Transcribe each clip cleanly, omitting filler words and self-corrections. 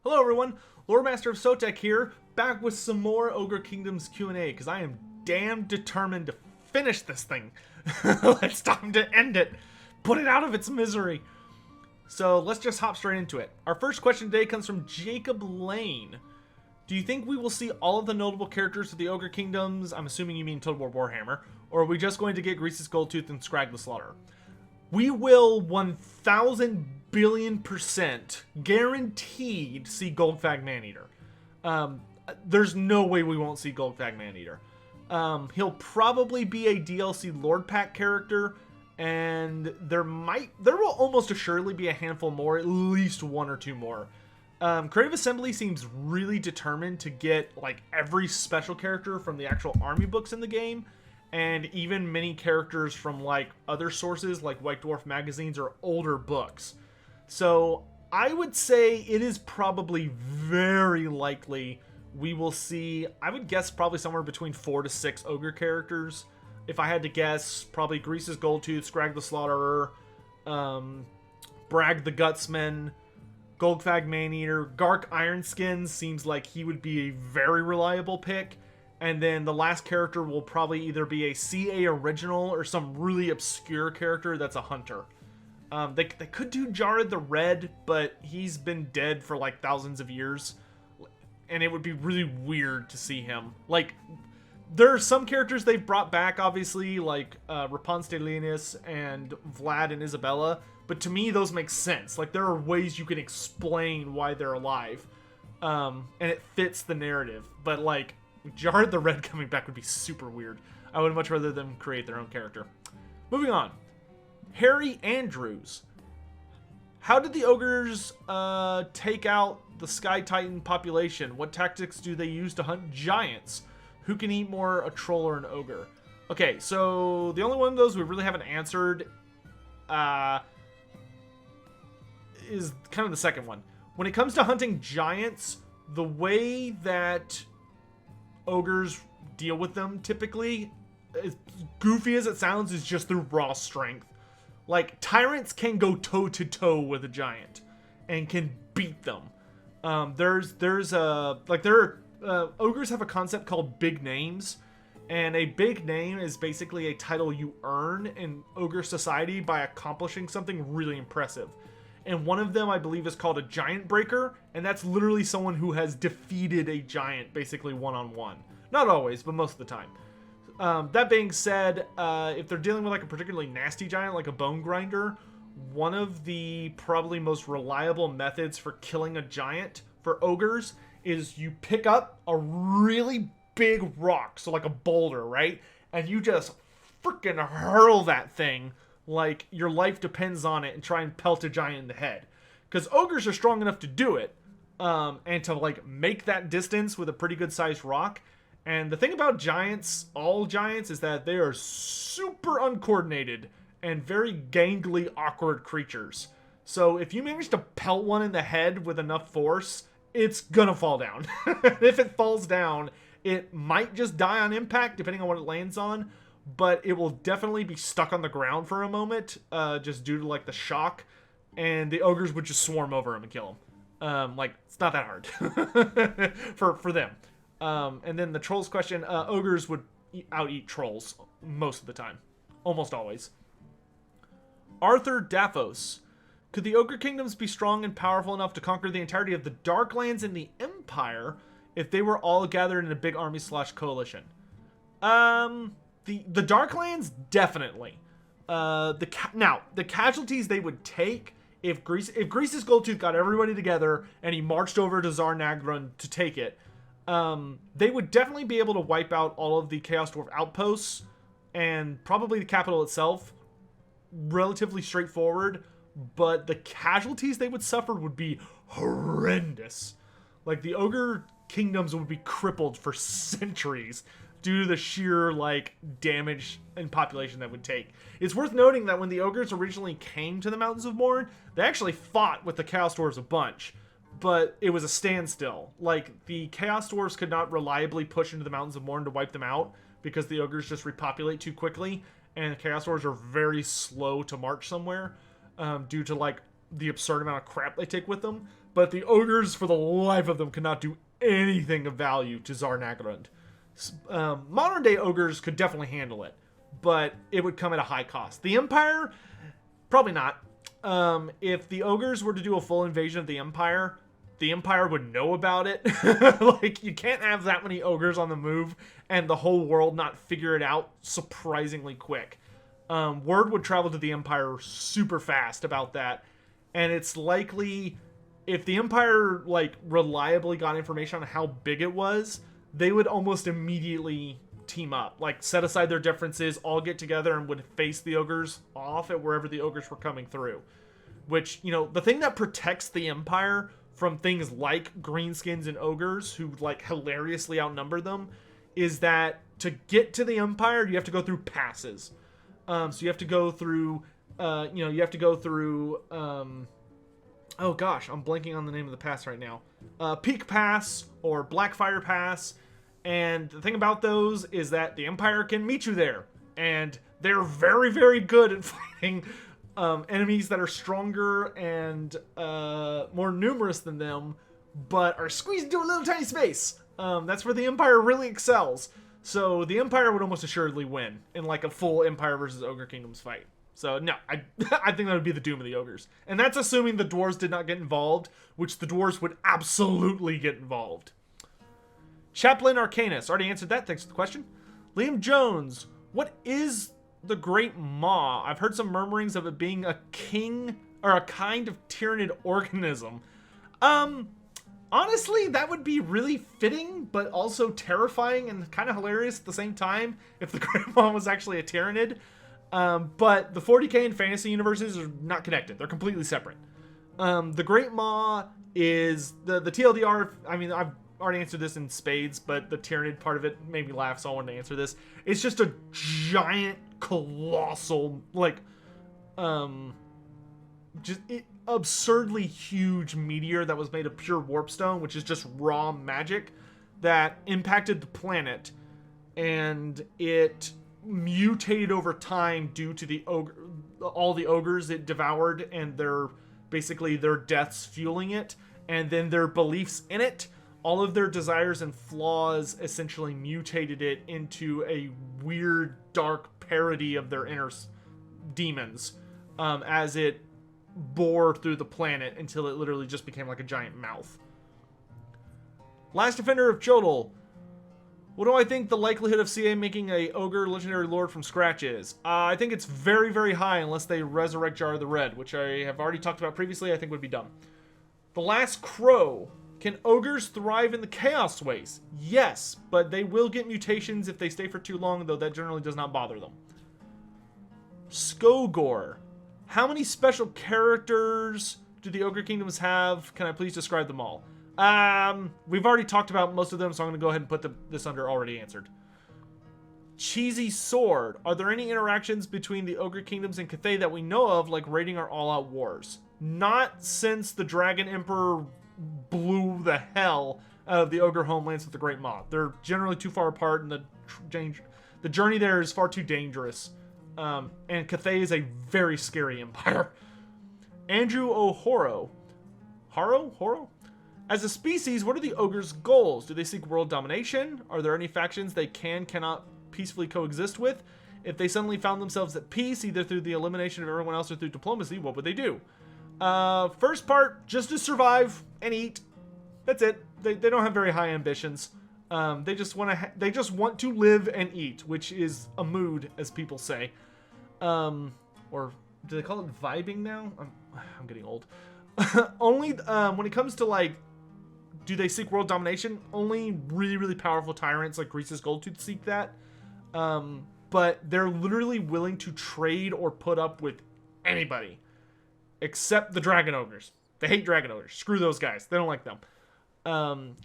Hello everyone, Loremaster of Sotek here, back with some more Ogre Kingdoms Q&A, because I am damn determined to finish this thing. It's time to end it. Put it out of its misery. So let's just hop straight into it. Our first question today comes from Jacob Lane. Do you think we will see all of the notable characters of the Ogre Kingdoms? I'm assuming you mean Total War Warhammer. Or are we just going to get Grease's Goldtooth and Scrag the Slaughter? We will 1,000 billion% guaranteed see Goldfag Maneater. There's no way we won't see Goldfag Maneater. He'll probably be a DLC Lord Pack character, and there will almost assuredly be a handful more, at least one or two more. Creative Assembly seems really determined to get like every special character from the actual army books in the game, and even many characters from like other sources like White Dwarf magazines or older books. So I would say it is probably very likely we will see, I would guess probably somewhere between 4 to 6 Ogre characters. If I had to guess, probably Grease's Goldtooth, Scrag the Slaughterer, Brag the Gutsman, Goldfag Maneater, Gark Ironskin seems like he would be a very reliable pick. And then the last character will probably either be a CA original or some really obscure character that's a hunter. They could do Jared the Red, but he's been dead for like thousands of years. And it would be really weird to see him. Like, there are some characters they've brought back, obviously, like Rapunz de Leonis and Vlad and Isabella. But to me, those make sense. Like, there are ways you can explain why they're alive. And it fits the narrative. But, like, Jared the Red coming back would be super weird. I would much rather them create their own character. Moving on. Harry Andrews. How did the ogres take out the Sky Titan population? What tactics do they use to hunt giants? Who can eat more, a troll or an ogre? Okay, so the only one of those we really haven't answered is kind of the second one. When it comes to hunting giants, the way that ogres deal with them typically, as goofy as it sounds, is just through raw strength. Like, tyrants can go toe to toe with a giant and can beat them. Ogres have a concept called big names, and a big name is basically a title you earn in ogre society by accomplishing something really impressive. And one of them, I believe, is called a giant breaker, and that's literally someone who has defeated a giant basically one-on-one. Not always, but most of the time. That being said, if they're dealing with like a particularly nasty giant, like a bone grinder, one of the probably most reliable methods for killing a giant for ogres is you pick up a really big rock, so like a boulder, right? And you just freaking hurl that thing like your life depends on it and try and pelt a giant in the head. Because ogres are strong enough to do it, and to like make that distance with a pretty good sized rock. And the thing about giants, all giants, is that they are super uncoordinated and very gangly, awkward creatures. So if you manage to pelt one in the head with enough force, it's gonna fall down. If it falls down, it might just die on impact, depending on what it lands on, but it will definitely be stuck on the ground for a moment, just due to like the shock, and the ogres would just swarm over him and kill him. Like, it's not that hard for them. And then the trolls question, ogres would out-eat trolls most of the time. Almost always. Arthur Daphos. Could the Ogre Kingdoms be strong and powerful enough to conquer the entirety of the Darklands in the Empire if they were all gathered in a big army/coalition? The Darklands, definitely. Now, the casualties they would take if Grease's Goldtooth got everybody together and he marched over to Tsar Nagrun to take it, they would definitely be able to wipe out all of the Chaos Dwarf outposts and probably the capital itself. Relatively straightforward, but the casualties they would suffer would be horrendous. Like, the Ogre Kingdoms would be crippled for centuries due to the sheer, like, damage and population that would take. It's worth noting that when the Ogres originally came to the Mountains of Morn, they actually fought with the Chaos Dwarves a bunch. But it was a standstill. Like, the Chaos Dwarves could not reliably push into the Mountains of Morn to wipe them out because the Ogres just repopulate too quickly, and the Chaos Dwarves are very slow to march somewhere due to, like, the absurd amount of crap they take with them. But the ogres, for the life of them, could not do anything of value to Zarnagrund. Modern day ogres could definitely handle it, but it would come at a high cost. The Empire, probably not. If the ogres were to do a full invasion of the Empire would know about it. Like, you can't have that many ogres on the move and the whole world not figure it out surprisingly quick. Word would travel to the Empire super fast about that, and it's likely if the Empire, like, reliably got information on how big it was, they would almost immediately team up. Like, set aside their differences, all get together, and would face the ogres off at wherever the ogres were coming through. Which, you know, the thing that protects the Empire from things like greenskins and ogres, who, like, hilariously outnumber them, is that to get to the Empire, you have to go through passes. So you have to go through, oh gosh, I'm blanking on the name of the pass right now. Peak Pass or Blackfire Pass. And the thing about those is that the Empire can meet you there. And they're very, very good at fighting enemies that are stronger and more numerous than them, but are squeezed into a little tiny space. That's where the Empire really excels. So the Empire would almost assuredly win in like a full Empire versus Ogre Kingdoms fight. So no, I think that would be the doom of the ogres. And that's assuming the dwarves did not get involved, which the dwarves would absolutely get involved. Chaplain Arcanus, already answered that, thanks for the question. Liam Jones, what is the Great Moth? I've heard some murmurings of it being a king, or a kind of tyrannid organism. Honestly, that would be really fitting, but also terrifying and kind of hilarious at the same time if the Great Moth was actually a tyrannid. But the 40k and fantasy universes are not connected. They're completely separate. The Great Moth is the TLDR. I mean, I've already answered this in spades, but the tyrannid part of it made me laugh, so I wanted to answer this. It's just a giant, colossal, like, absurdly huge meteor that was made of pure warpstone, which is just raw magic, that impacted the planet, and it mutated over time due to all the ogres it devoured and their deaths fueling it, and then their beliefs in it. All of their desires and flaws essentially mutated it into a weird, dark parody of their inner demons, as it bore through the planet until it literally just became like a giant mouth. Last Defender of Chodol. What do I think the likelihood of CA making a Ogre Legendary Lord from scratch is? I think it's very, very high unless they resurrect Jar of the Red, which I have already talked about previously. I think would be dumb. The Last Crow. Can ogres thrive in the chaos ways? Yes, but they will get mutations if they stay for too long, though that generally does not bother them. Skogor. How many special characters do the Ogre Kingdoms have? Can I please describe them all? We've already talked about most of them, so I'm going to go ahead and put this under already answered. Cheesy Sword. Are there any interactions between the Ogre Kingdoms and Cathay that we know of, like raiding or all-out wars? Not since the Dragon Emperor blew the hell out of the Ogre homelands with the Great Moth. They're generally too far apart, and the journey there is far too dangerous. And Cathay is a very scary empire. Andrew O'Horo. Horo? As a species, what are the ogres' goals? Do they seek world domination? Are there any factions they cannot peacefully coexist with? If they suddenly found themselves at peace, either through the elimination of everyone else or through diplomacy, what would they do? First part, just to survive and eat. That's it. They don't have very high ambitions. They just want to live and eat, which is a mood, as people say. Or do they call it vibing now? I'm getting old. Only when it comes to, like, do they seek world domination? Only really, really powerful tyrants like Grease's Goldtooth seek that. But they're literally willing to trade or put up with anybody. Except the Dragon Ogres. They hate Dragon Ogres. Screw those guys. They don't like them.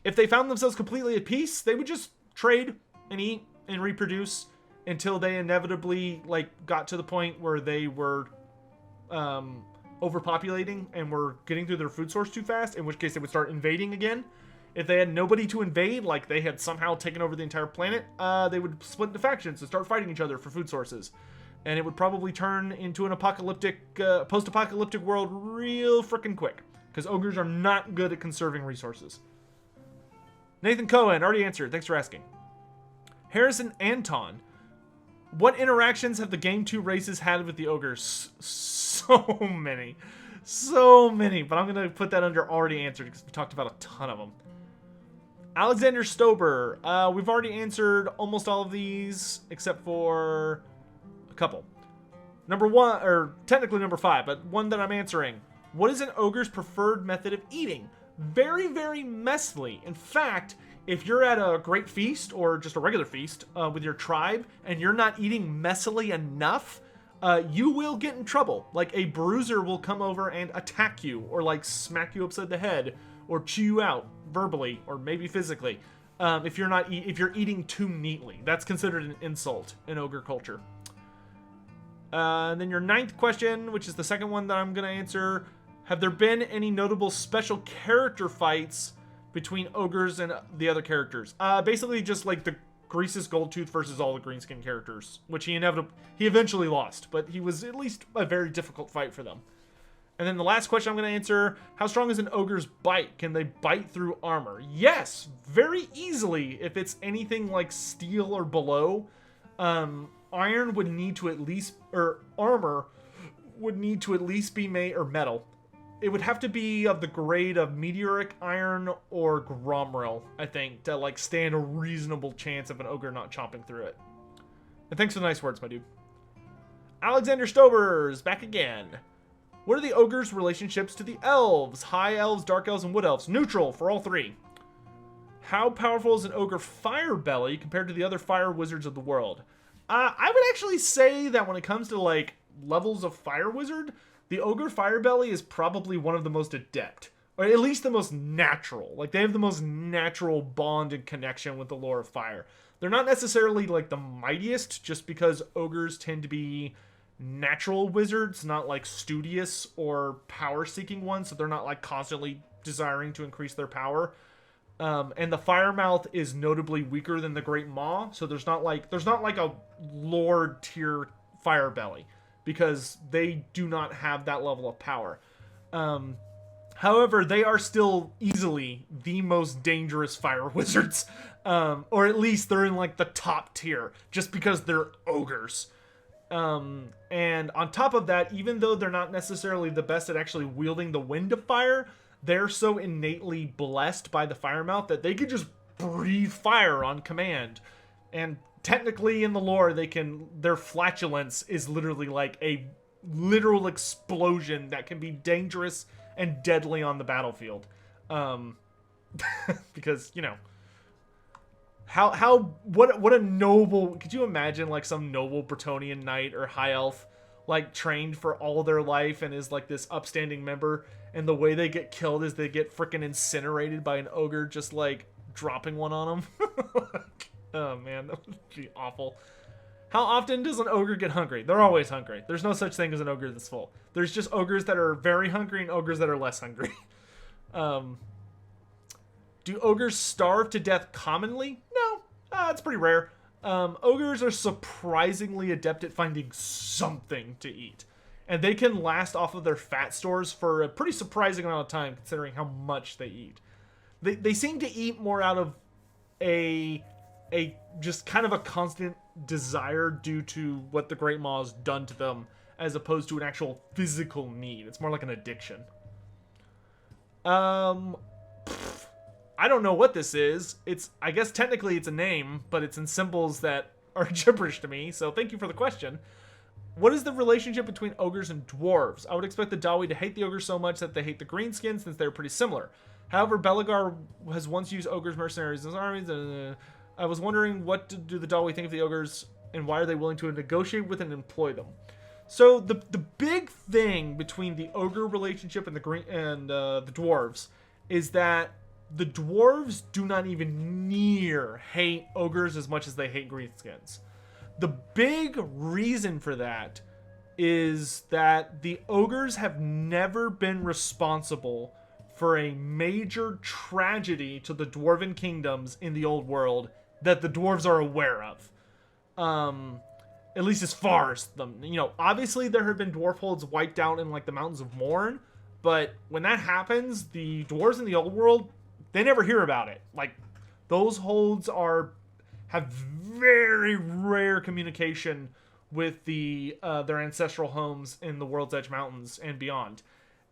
If they found themselves completely at peace, they would just trade and eat and reproduce until they inevitably, like, got to the point where they were overpopulating and were getting through their food source too fast, in which case they would start invading again. If they had nobody to invade, like they had somehow taken over the entire planet, they would split into factions and start fighting each other for food sources. And it would probably turn into an apocalyptic, post-apocalyptic world real freaking quick. because ogres are not good at conserving resources. Nathan Cohen, already answered. Thanks for asking. Harrison Anton, what interactions have the Game 2 races had with the ogres? So many. So many. But I'm going to put that under already answered because we talked about a ton of them. Alexander Stober, we've already answered almost all of these except for a couple. Number 1, or technically number 5, but one that I'm answering. What is an ogre's preferred method of eating? Very, very messily. In fact, if you're at a great feast or just a regular feast with your tribe and you're not eating messily enough, you will get in trouble. Like a bruiser will come over and attack you or like smack you upside the head or chew you out verbally or maybe physically if you're eating too neatly. That's considered an insult in ogre culture. And then your 9th question, which is the second one that I'm going to answer. Have there been any notable special character fights between ogres and the other characters? Basically just like the Grease's Goldtooth versus all the greenskin characters, which he eventually lost, but he was at least a very difficult fight for them. And then the last question I'm going to answer, how strong is an ogre's bite? Can they bite through armor? Yes, very easily if it's anything like steel or below. Iron would need to at least, or armor would need to at least be made, or metal. It would have to be of the grade of meteoric iron or gromril, I think, to like stand a reasonable chance of an ogre not chomping through it. And thanks for the nice words, my dude. Alexander Stobers, back again. What are the ogres' relationships to the elves? High elves, dark elves, and wood elves. Neutral for all 3. How powerful is an ogre fire belly compared to the other fire wizards of the world? I would actually say that when it comes to like levels of fire wizard, the ogre firebelly is probably one of the most adept, or at least the most natural. Like they have the most natural bond and connection with the lore of fire. They're not necessarily like the mightiest, just because ogres tend to be natural wizards, not like studious or power-seeking ones. So they're not like constantly desiring to increase their power. And the Firemouth is notably weaker than the Great Moth, so there's not like a Lord tier Firebelly, because they do not have that level of power. However, they are still easily the most dangerous fire wizards, or at least they're in like the top tier, just because they're ogres. And on top of that, even though they're not necessarily the best at actually wielding the wind of fire, they're so innately blessed by the Firemouth that they could just breathe fire on command. And technically in the lore, their flatulence is literally like a literal explosion that can be dangerous and deadly on the battlefield. Because, you know, what a noble, could you imagine like some noble Bretonnian knight or high elf like trained for all their life and is like this upstanding member, and the way they get killed is they get freaking incinerated by an ogre just like dropping one on them. Oh man, that would be awful. How often does an ogre get hungry? They're always hungry. There's no such thing as an ogre that's full. There's just ogres that are very hungry and ogres that are less hungry. Do ogres starve to death commonly? No, it's pretty rare. Ogres are surprisingly adept at finding something to eat. And they can last off of their fat stores for a pretty surprising amount of time, considering how much they eat. They seem to eat more out of a just kind of a constant desire due to what the Great Moth has done to them, as opposed to an actual physical need. It's more like an addiction. I don't know what this is. I guess technically it's a name, but it's in symbols that are gibberish to me, so thank you for the question. What is the relationship between ogres and dwarves? I would expect the Dawi to hate the ogres so much that they hate the greenskins, since they're pretty similar. However, Belagar has once used ogres mercenaries in his armies. I was wondering, what do the Dawi think of the ogres, and why are they willing to negotiate with and employ them? So the big thing between the ogre relationship and the dwarves is that the dwarves do not even near hate ogres as much as they hate greenskins. The big reason for that is that the ogres have never been responsible for a major tragedy to the dwarven kingdoms in the old world that the dwarves are aware of. At least as far as them. You know, obviously there have been dwarf holds wiped out in like the Mountains of Morn, But when that happens, the dwarves in the old world, they never hear about it. Like, those holds have very rare communication with their ancestral homes in the World's Edge Mountains and beyond.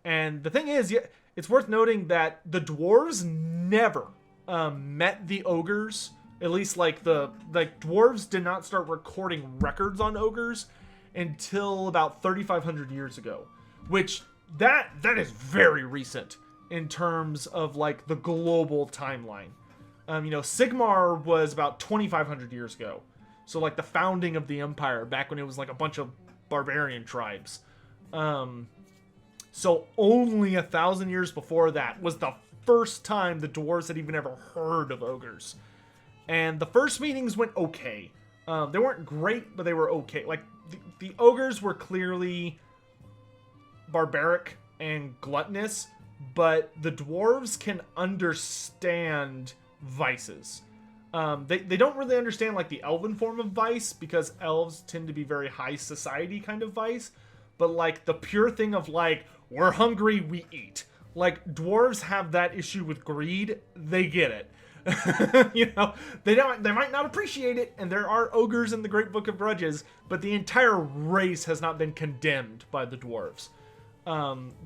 And the thing is, it's worth noting that the dwarves never met the ogres. At least, dwarves did not start recording records on ogres until about 3,500 years ago, which that is very recent in terms of like the global timeline. Sigmar was about 2,500 years ago, so like the founding of the empire back when it was like a bunch of barbarian tribes. So only 1,000 years before that was the first time the dwarves had even ever heard of ogres. And the first meetings went okay. They weren't great, but they were okay. Like, the ogres were clearly barbaric and gluttonous, but the dwarves can understand vices. They don't really understand, like, the elven form of vice, because elves tend to be very high society kind of vice. But, like, the pure thing of, like, we're hungry, we eat. Like, dwarves have that issue with greed. They get it. They might not appreciate it, and there are ogres in the Great Book of Grudges, but the entire race has not been condemned by the dwarves,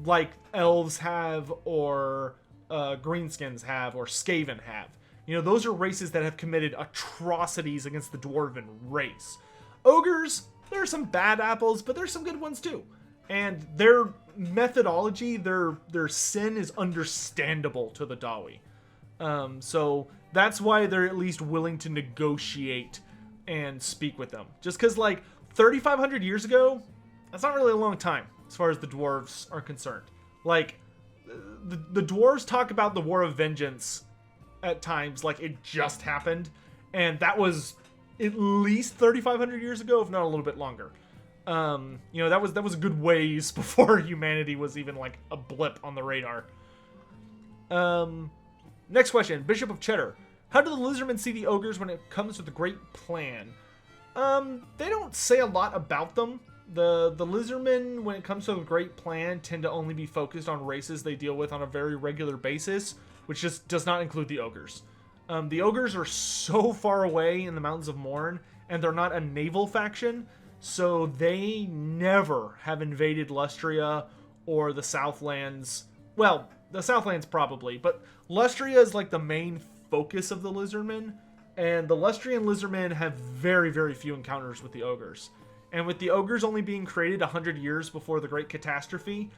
like elves have, or greenskins have, or Skaven have. Those are races that have committed atrocities against the dwarven race. Ogres, there are some bad apples, but there's some good ones too, and their methodology, their sin is understandable to the Dawi. So that's why they're at least willing to negotiate and speak with them. Just because, like, 3,500 years ago, that's not really a long time as far as the dwarves are concerned. Like, the dwarves talk about the War of Vengeance at times like it just happened, and that was at least 3,500 years ago, if not a little bit longer. That was a good ways before humanity was even like a blip on the radar. Next question, Bishop of Cheddar. How do the Lizardmen see the ogres when it comes to the Great Plan? They don't say a lot about them. The Lizardmen, when it comes to the Great Plan, tend to only be focused on races they deal with on a very regular basis, which just does not include the ogres. The ogres are so far away in the Mountains of Morn, and they're not a naval faction, so they never have invaded Lustria or the Southlands. Well, the Southlands probably, but Lustria is like the main focus of the Lizardmen, and the Lustrian Lizardmen have very, very few encounters with the ogres. And with the ogres only being created 100 years before the Great Catastrophe,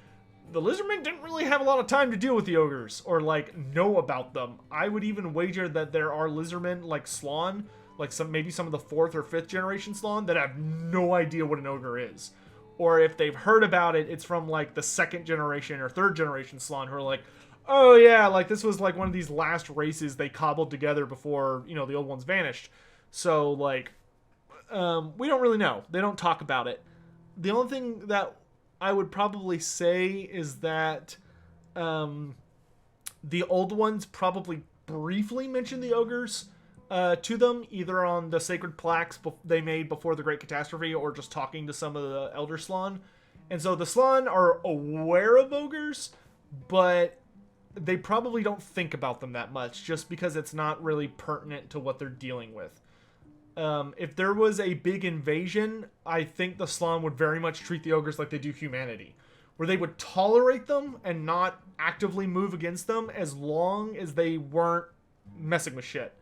the Lizardmen didn't really have a lot of time to deal with the ogres, or like know about them. I would even wager that there are Lizardmen like Slawn, like maybe some of the 4th or 5th generation Slawn, that have no idea what an ogre is. Or if they've heard about it, it's from like the 2nd generation or 3rd generation Slawn who are like, oh yeah, like this was like one of these last races they cobbled together before, the old ones vanished. So like, we don't really know. They don't talk about it. The only thing that I would probably say is that the old ones probably briefly mention the ogres to them, either on the sacred plaques they made before the Great Catastrophe, or just talking to some of the Elder Slawn. And so the Slawn are aware of ogres, but they probably don't think about them that much, just because it's not really pertinent to what they're dealing with. If there was a big invasion, I think the Slawn would very much treat the ogres like they do humanity, where they would tolerate them and not actively move against them as long as they weren't messing with shit.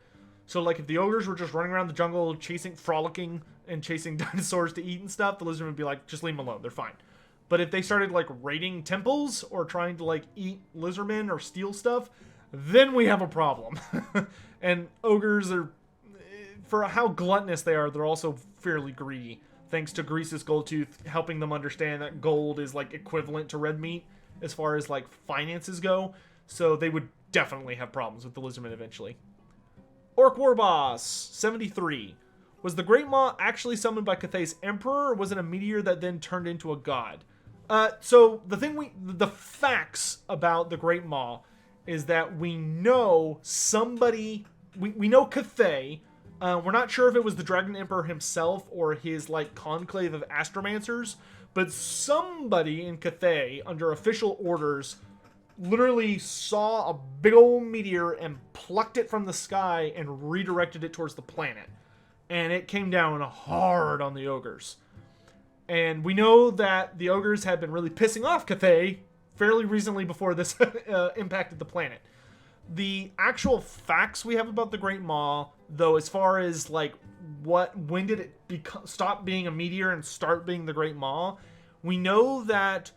So like if the ogres were just running around the jungle frolicking and chasing dinosaurs to eat and stuff, the Lizardmen would be like, just leave them alone, they're fine. But if they started like raiding temples or trying to like eat Lizardmen or steal stuff, then we have a problem. And ogres are, for how gluttonous they are, they're also fairly greedy, thanks to Grease's Goldtooth helping them understand that gold is like equivalent to red meat as far as like finances go. So they would definitely have problems with the Lizardmen eventually. Orc Warboss 73. Was the Great Moth actually summoned by Cathay's emperor, or was it a meteor that then turned into a god? So the facts about the Great Moth is that we know somebody, we know Cathay. We're not sure if it was the Dragon Emperor himself or his like conclave of astromancers, But somebody in Cathay, under official orders, literally saw a big old meteor and plucked it from the sky and redirected it towards the planet. And it came down hard on the ogres. And we know that the ogres had been really pissing off Cathay fairly recently before this impacted the planet. The actual facts we have about the Great Moth, though, as far as like when did it stop being a meteor and start being the Great Moth, we know that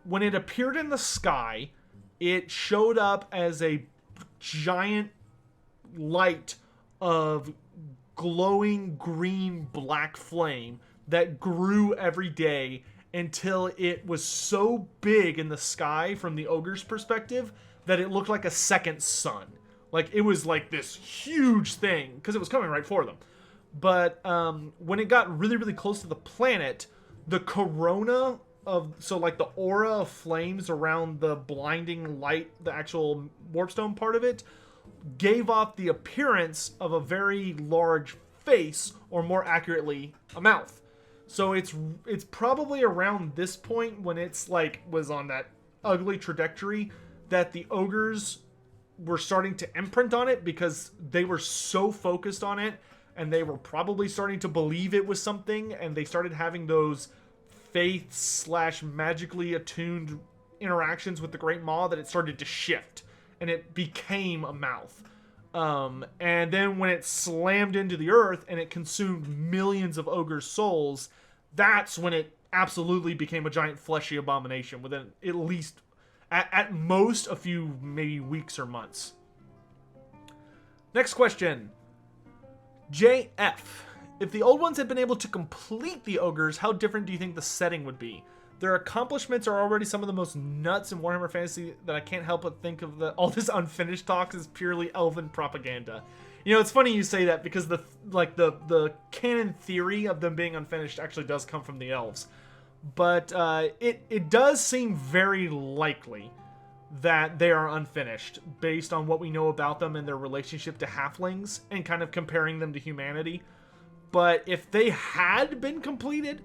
when it appeared in the sky, it showed up as a giant light of glowing green black flame that grew every day until it was so big in the sky from the ogre's perspective that it looked like a second sun. Like, it was like this huge thing because it was coming right for them. But when it got really, really close to the planet, the corona so like the aura of flames around the blinding light, the actual warpstone part of it, gave off the appearance of a very large face, or more accurately, a mouth. So it's probably around this point when it's like was on that ugly trajectory that the ogres were starting to imprint on it, because they were so focused on it and they were probably starting to believe it was something, and they started having those faith / magically attuned interactions with the Great Moth that it started to shift and it became a mouth. And then when it slammed into the earth and it consumed millions of ogres' souls, that's when it absolutely became a giant fleshy abomination within at least, at most, a few maybe weeks or months. Next question. JF. If the old ones had been able to complete the ogres, how different do you think the setting would be? Their accomplishments are already some of the most nuts in Warhammer Fantasy that I can't help but think of all this unfinished talk as purely elven propaganda. You know, it's funny you say that, because the canon theory of them being unfinished actually does come from the elves. But it does seem very likely that they are unfinished based on what we know about them and their relationship to halflings and kind of comparing them to humanity. But if they had been completed,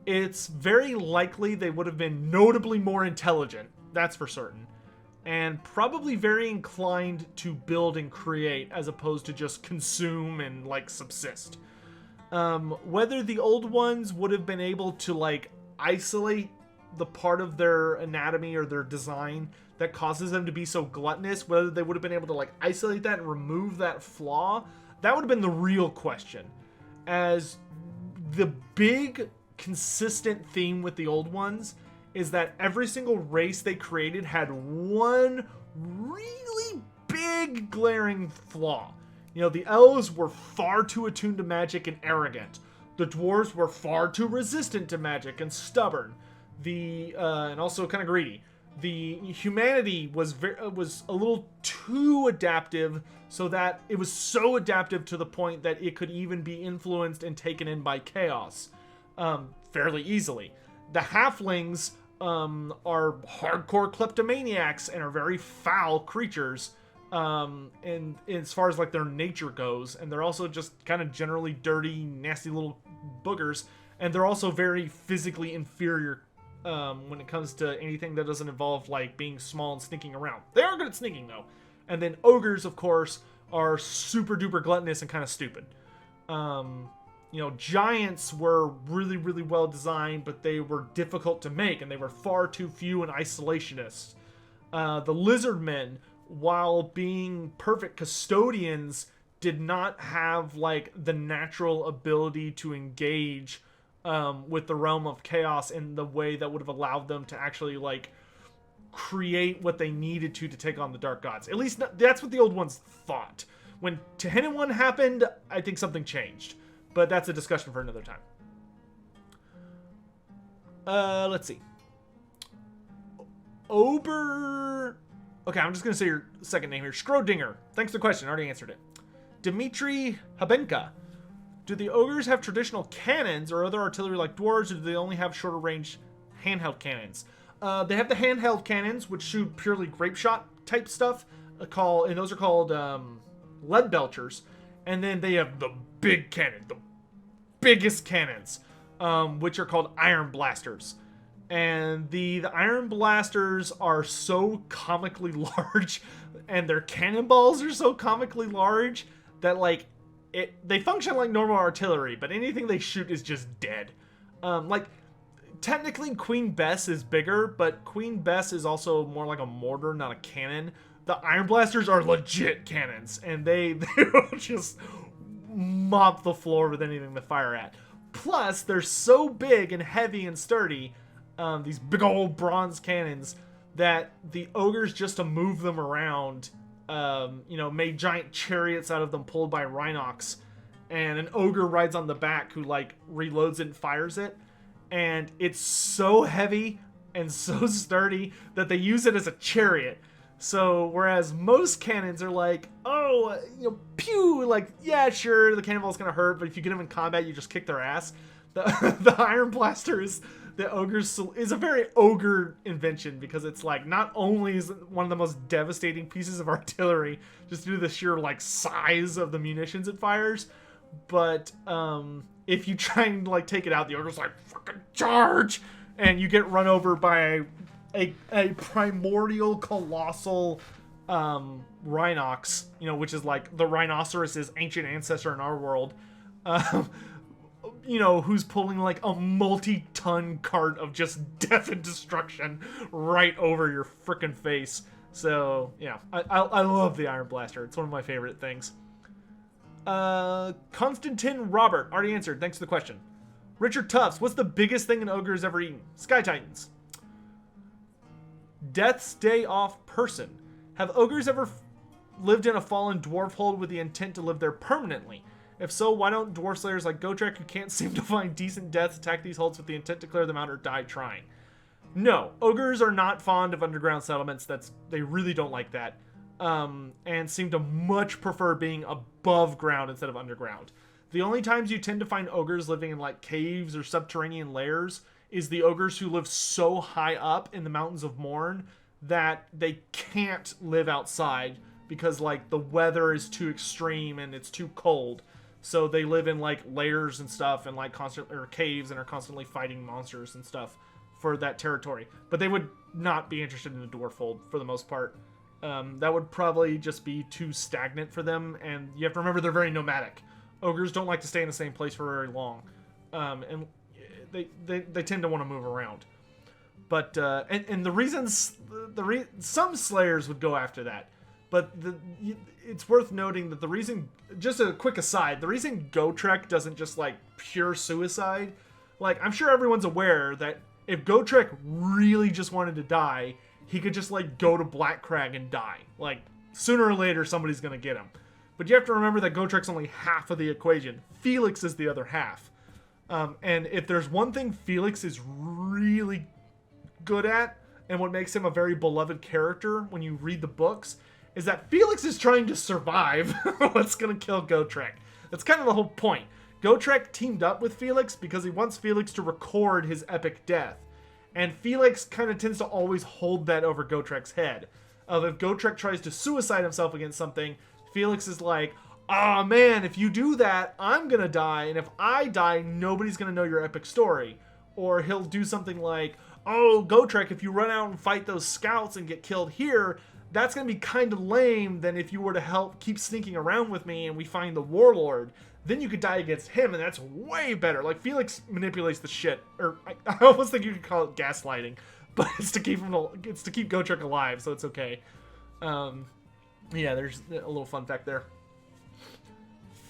it's very likely they would have been notably more intelligent, that's for certain, and probably very inclined to build and create as opposed to just consume and like subsist. Whether the old ones would have been able to like isolate the part of their anatomy or their design that causes them to be so gluttonous, whether they would have been able to like isolate that and remove that flaw, that would have been the real question. As the big consistent theme with the old ones is that every single race they created had one really big glaring flaw. You know, the elves were far too attuned to magic and arrogant. The dwarves were far too resistant to magic and stubborn. And also kind of greedy. The humanity was a little too adaptive, so that it was so adaptive to the point that it could even be influenced and taken in by chaos fairly easily. The halflings are hardcore kleptomaniacs and are very foul creatures, and as far as like their nature goes, and they're also just kind of generally dirty, nasty little boogers, and they're also very physically inferior when it comes to anything that doesn't involve like being small and sneaking around. They are good at sneaking though. And then ogres, of course, are super duper gluttonous and kind of stupid. You know, giants were really, really well designed, but they were difficult to make, and they were far too few and isolationists. The Lizardmen, while being perfect custodians, did not have like the natural ability to engage with the realm of chaos in the way that would have allowed them to actually like create what they needed to take on the dark gods. At least that's what the old ones thought. When Tehenen 1 happened, I think something changed. But that's a discussion for another time. Let's see. Ogre... Okay, I'm just going to say your second name here. Schrodinger. Thanks for the question. I already answered it. Dmitry Habenka. Do the ogres have traditional cannons or other artillery like dwarves, or do they only have shorter range handheld cannons? They have the handheld cannons, which shoot purely grape shot type stuff, and those are called lead belchers. And then they have the big cannon, the biggest cannons. which are called iron blasters. And the iron blasters are so comically large, and their cannonballs are so comically large that like they function like normal artillery, but anything they shoot is just dead. Like technically Queen Bess is bigger, but Queen Bess is also more like a mortar, not a cannon. The iron blasters are legit cannons, and they will just mop the floor with anything they fire at. Plus, they're so big and heavy and sturdy, these big old bronze cannons, that the ogres, just to move them around, made giant chariots out of them pulled by Rhinox. And an ogre rides on the back who, like, reloads it and fires it. And it's so heavy and so sturdy that they use it as a chariot. So, whereas most cannons are like, pew, like, yeah, sure, the cannonball's gonna hurt, but if you get them in combat, you just kick their ass. The Iron Blaster is a very ogre invention, because it's like, not only is it one of the most devastating pieces of artillery, just due to the sheer, like, size of the munitions it fires, but, if you try and, like, take it out, the ogre's like, fucking charge! And you get run over by a primordial, colossal Rhinox, which is like the rhinoceros's ancient ancestor in our world, who's pulling like a multi-ton cart of just death and destruction right over your frickin' face. So, yeah, I love the Iron Blaster. It's one of my favorite things. Constantine Robert, already answered. Thanks for the question. Richard Tufts, what's the biggest thing an ogre has ever eaten? Sky Titans. Death's Day Off Person. Have ogres ever lived in a fallen dwarf hold with the intent to live there permanently? If so, why don't dwarf slayers like Gotrek, who can't seem to find decent deaths, attack these holds with the intent to clear them out or die trying? No, ogres are not fond of underground settlements. They really don't like that. And seem to much prefer being above ground instead of underground. The only times you tend to find ogres living in like caves or subterranean lairs is the ogres who live so high up in the Mountains of Morn that they can't live outside because like the weather is too extreme and it's too cold. So they live in like lairs and stuff and like caves and are constantly fighting monsters and stuff for that territory. But they would not be interested in the dwarf hold for the most part. That would probably just be too stagnant for them, and you have to remember they're very nomadic. Ogres don't like to stay in the same place for very long, and they tend to want to move around. But and the reasons some slayers would go after that, but it's worth noting that the reason, just a quick aside, the reason Gotrek doesn't just like pure suicide, like I'm sure everyone's aware that if Gotrek really just wanted to die, he could just like go to Blackcrag and die. Like sooner or later somebody's gonna get him. But you have to remember that Gotrek's only half of the equation. Felix is the other half. And if there's one thing Felix is really good at, and what makes him a very beloved character when you read the books, is that Felix is trying to survive what's going to kill Gotrek. That's kind of the whole point. Gotrek teamed up with Felix because he wants Felix to record his epic death. And Felix kind of tends to always hold that over Gotrek's head. If Gotrek tries to suicide himself against something, Felix is like, "Ah, man, if you do that, I'm gonna die, and if I die, nobody's gonna know your epic story." Or he'll do something like, "Oh, Gotrek, if you run out and fight those scouts and get killed here, that's gonna be kind of lame than if you were to help keep sneaking around with me and we find the warlord. Then you could die against him, and that's way better." Like, Felix manipulates the shit, or I almost think you could call it gaslighting, but it's to keep Gotrek alive, so it's okay. Yeah, there's a little fun fact there.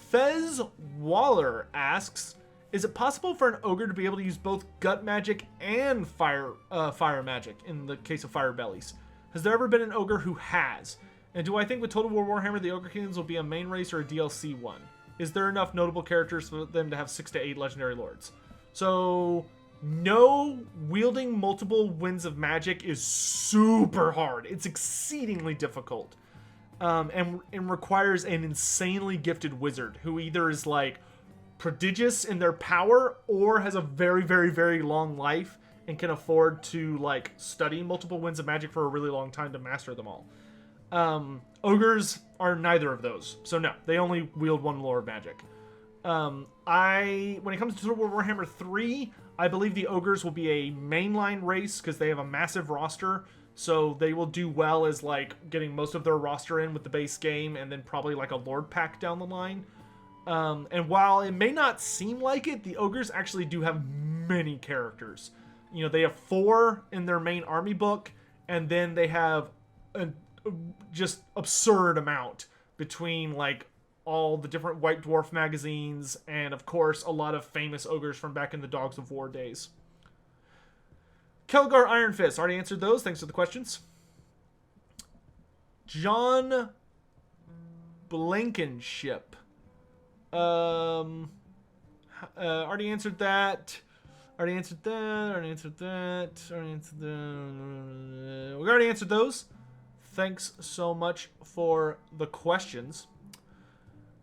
Fez Waller asks, is it possible for an ogre to be able to use both gut magic and fire magic in the case of fire bellies? Has there ever been an ogre who has? And do I think with Total War Warhammer the Ogre Kingdoms will be a main race or a DLC one? Is there enough notable characters for them to have 6 to 8 legendary lords? So, no, wielding multiple winds of magic is super hard. It's exceedingly difficult. And requires an insanely gifted wizard who either is like prodigious in their power or has a very, very, very long life and can afford to like study multiple winds of magic for a really long time to master them all. Ogres are neither of those, so no, they only wield one lore of magic. When it comes to Warhammer 3, I believe the ogres will be a mainline race because they have a massive roster. So they will do well as like getting most of their roster in with the base game and then probably like a Lord pack down the line. And while it may not seem like it, the ogres actually do have many characters. You know, they have 4 in their main army book, and then they have a just absurd amount between like all the different White Dwarf magazines and of course a lot of famous ogres from back in the Dogs of War days. Kelgar Iron Fist, already answered those. Thanks for the questions. John Blankenship. Already answered that. Already answered that. Already answered that. Already answered that. We already answered those. Thanks so much for the questions.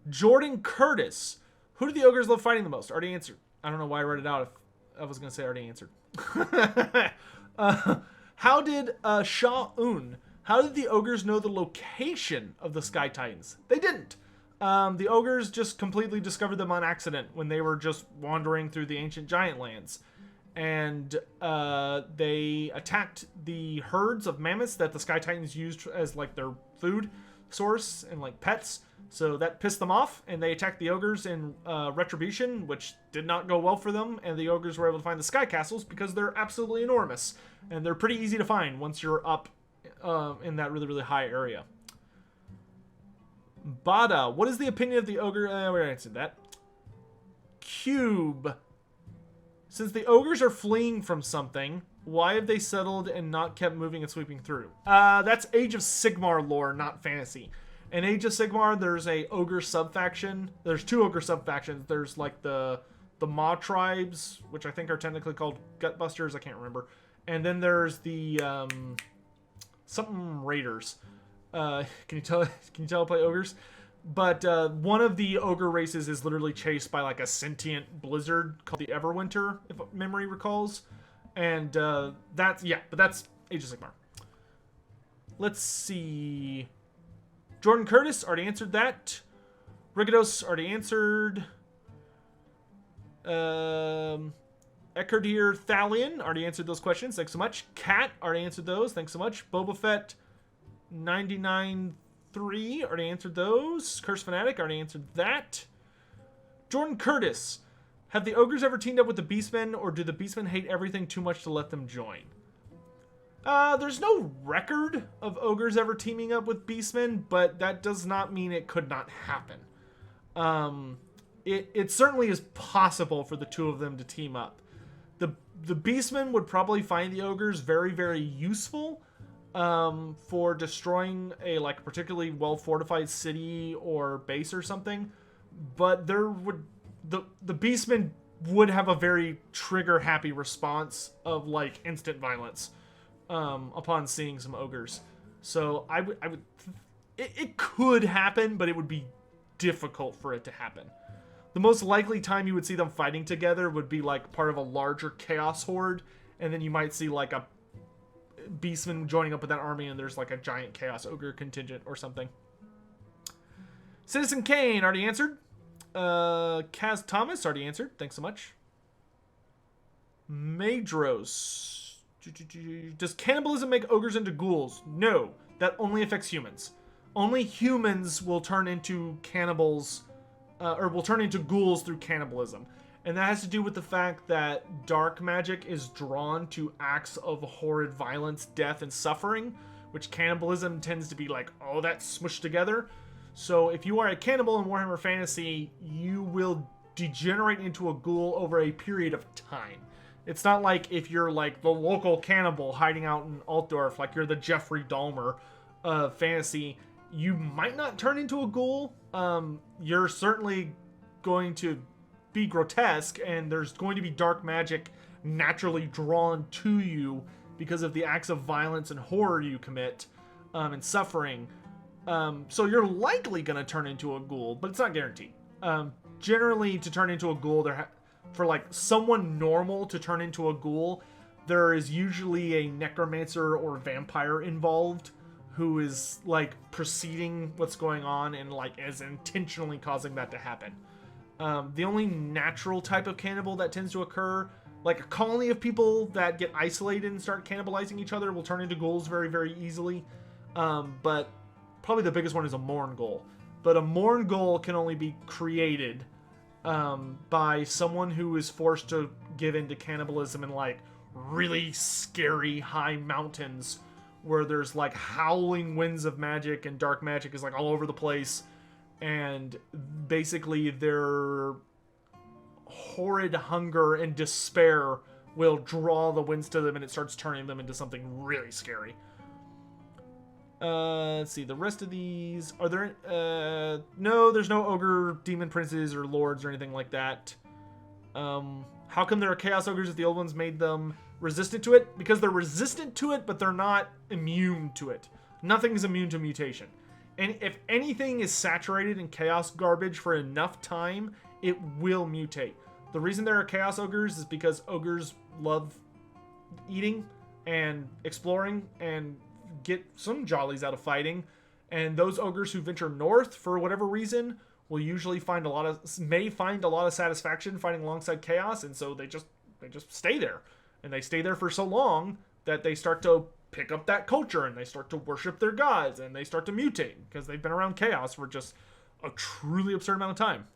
Jordan Curtis. Who do the ogres love fighting the most? Already answered. I don't know why I read it out if I was going to say already answered. How did how did the ogres know the location of the Sky Titans? They didn't. The ogres just completely discovered them on accident when they were just wandering through the ancient giant lands. And they attacked the herds of mammoths that the Sky Titans used as like their food source and like pets. So that pissed them off, and they attacked the ogres in retribution, which did not go well for them. And the ogres were able to find the sky castles because they're absolutely enormous, and they're pretty easy to find once you're up in that really, really high area. Bada, what is the opinion of the ogre? We already answered that. Cube. Since the ogres are fleeing from something, why have they settled and not kept moving and sweeping through? That's Age of Sigmar lore, not fantasy. In Age of Sigmar, there's a ogre subfaction. There's 2 ogre subfactions. There's like the Maw tribes, which I think are technically called Gutbusters. I can't remember. And then there's the something Raiders. Can you tell I play ogres? But one of the ogre races is literally chased by like a sentient blizzard called the Everwinter, if memory recalls. And that's Age of Sigmar. Let's see. Jordan Curtis, already answered that. Rigados, already answered. Eckardir Thalion, already answered those questions. Thanks so much. Cat, already answered those. Thanks so much. Boba Fett 99.3, already answered those. Curse Fanatic, already answered that. Jordan Curtis, have the ogres ever teamed up with the Beastmen, or do the Beastmen hate everything too much to let them join? There's no record of ogres ever teaming up with Beastmen, but that does not mean it could not happen. It certainly is possible for the 2 of them to team up. The Beastmen would probably find the ogres very, very useful for destroying a like particularly well fortified city or base or something, but the Beastmen would have a very trigger happy response of like instant violence upon seeing some ogres. So it could happen, but it would be difficult for it to happen. The most likely time you would see them fighting together would be like part of a larger chaos horde, and then you might see like a Beastman joining up with that army, and there's like a giant chaos ogre contingent or something. Citizen Kane, already answered. Kaz Thomas, already answered. Thanks so much. Madros. Does cannibalism make ogres into ghouls? No, that only affects humans. Only humans will turn into cannibals, or will turn into ghouls through cannibalism. And that has to do with the fact that dark magic is drawn to acts of horrid violence, death, and suffering, which cannibalism tends to be like, oh, that's smushed together. So if you are a cannibal in Warhammer Fantasy, you will degenerate into a ghoul over a period of time. It's not like if you're like the local cannibal hiding out in Altdorf, like you're the Jeffrey Dahmer of fantasy, you might not turn into a ghoul. You're certainly going to be grotesque, and there's going to be dark magic naturally drawn to you because of the acts of violence and horror you commit, and suffering. So you're likely going to turn into a ghoul, but it's not guaranteed. Generally, to turn into a ghoul, for like someone normal to turn into a ghoul, there is usually a necromancer or vampire involved who is like preceding what's going on and like is intentionally causing that to happen. The only natural type of cannibal that tends to occur, like a colony of people that get isolated and start cannibalizing each other, will turn into ghouls very, very easily. But probably the biggest one is a Mourn Ghoul. But a Mourn Ghoul can only be created by someone who is forced to give in to cannibalism in like really scary high mountains where there's like howling winds of magic and dark magic is like all over the place, and basically their horrid hunger and despair will draw the winds to them, and it starts turning them into something really scary. Let's see, the rest of these, are there, no, there's no ogre demon princes or lords or anything like that. How come there are chaos ogres if the old ones made them resistant to it? Because they're resistant to it, but they're not immune to it. Nothing is immune to mutation. And if anything is saturated in chaos garbage for enough time, it will mutate. The reason there are chaos ogres is because ogres love eating and exploring and get some jollies out of fighting. And those ogres who venture north for whatever reason will usually find a lot of satisfaction fighting alongside chaos, and so they just stay there. And they stay there for so long that they start to pick up that culture, and they start to worship their gods, and they start to mutate because they've been around chaos for just a truly absurd amount of time.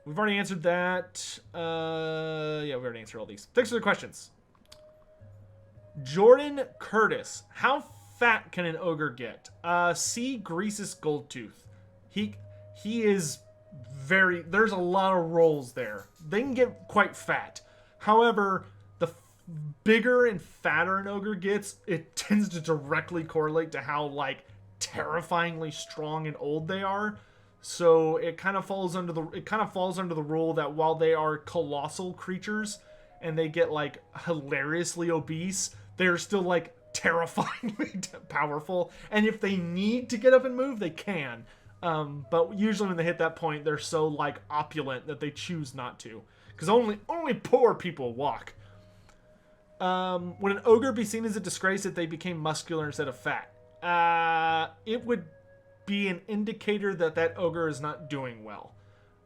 We've already answered that. Yeah, we already answered all these. Thanks for the questions. Jordan Curtis, how fat can an ogre get? See Grease's Goldtooth. He is very, there's a lot of rolls there. They can get quite fat. However, the bigger and fatter an ogre gets, it tends to directly correlate to how like terrifyingly strong and old they are. So it kind of falls under the rule that while they are colossal creatures and they get like hilariously obese, they're still like terrifyingly powerful. And if they need to get up and move, they can. But usually when they hit that point, they're so like opulent that they choose not to, because only poor people walk. Would an ogre be seen as a disgrace if they became muscular instead of fat? It would be an indicator that that ogre is not doing well.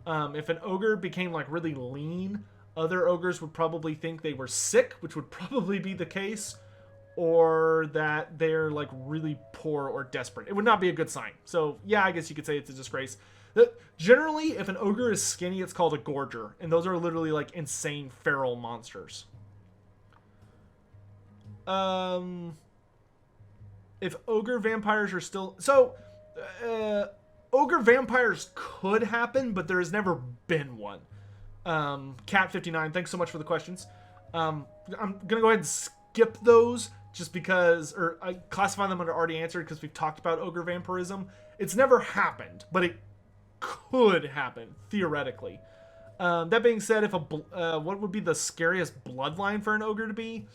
If an ogre became like really lean, other ogres would probably think they were sick, which would probably be the case, or that they're like really poor or desperate. It would not be a good sign. So yeah, I guess you could say it's a disgrace. Generally, if an ogre is skinny, it's called a gorger, and those are literally like insane feral monsters. If ogre vampires are still... So, ogre vampires could happen, but there has never been one. Cat59, thanks so much for the questions. I'm going to go ahead and skip those just because... Or I classify them under already answered because we've talked about ogre vampirism. It's never happened, but it could happen, theoretically. That being said, if what would be the scariest bloodline for an ogre to be?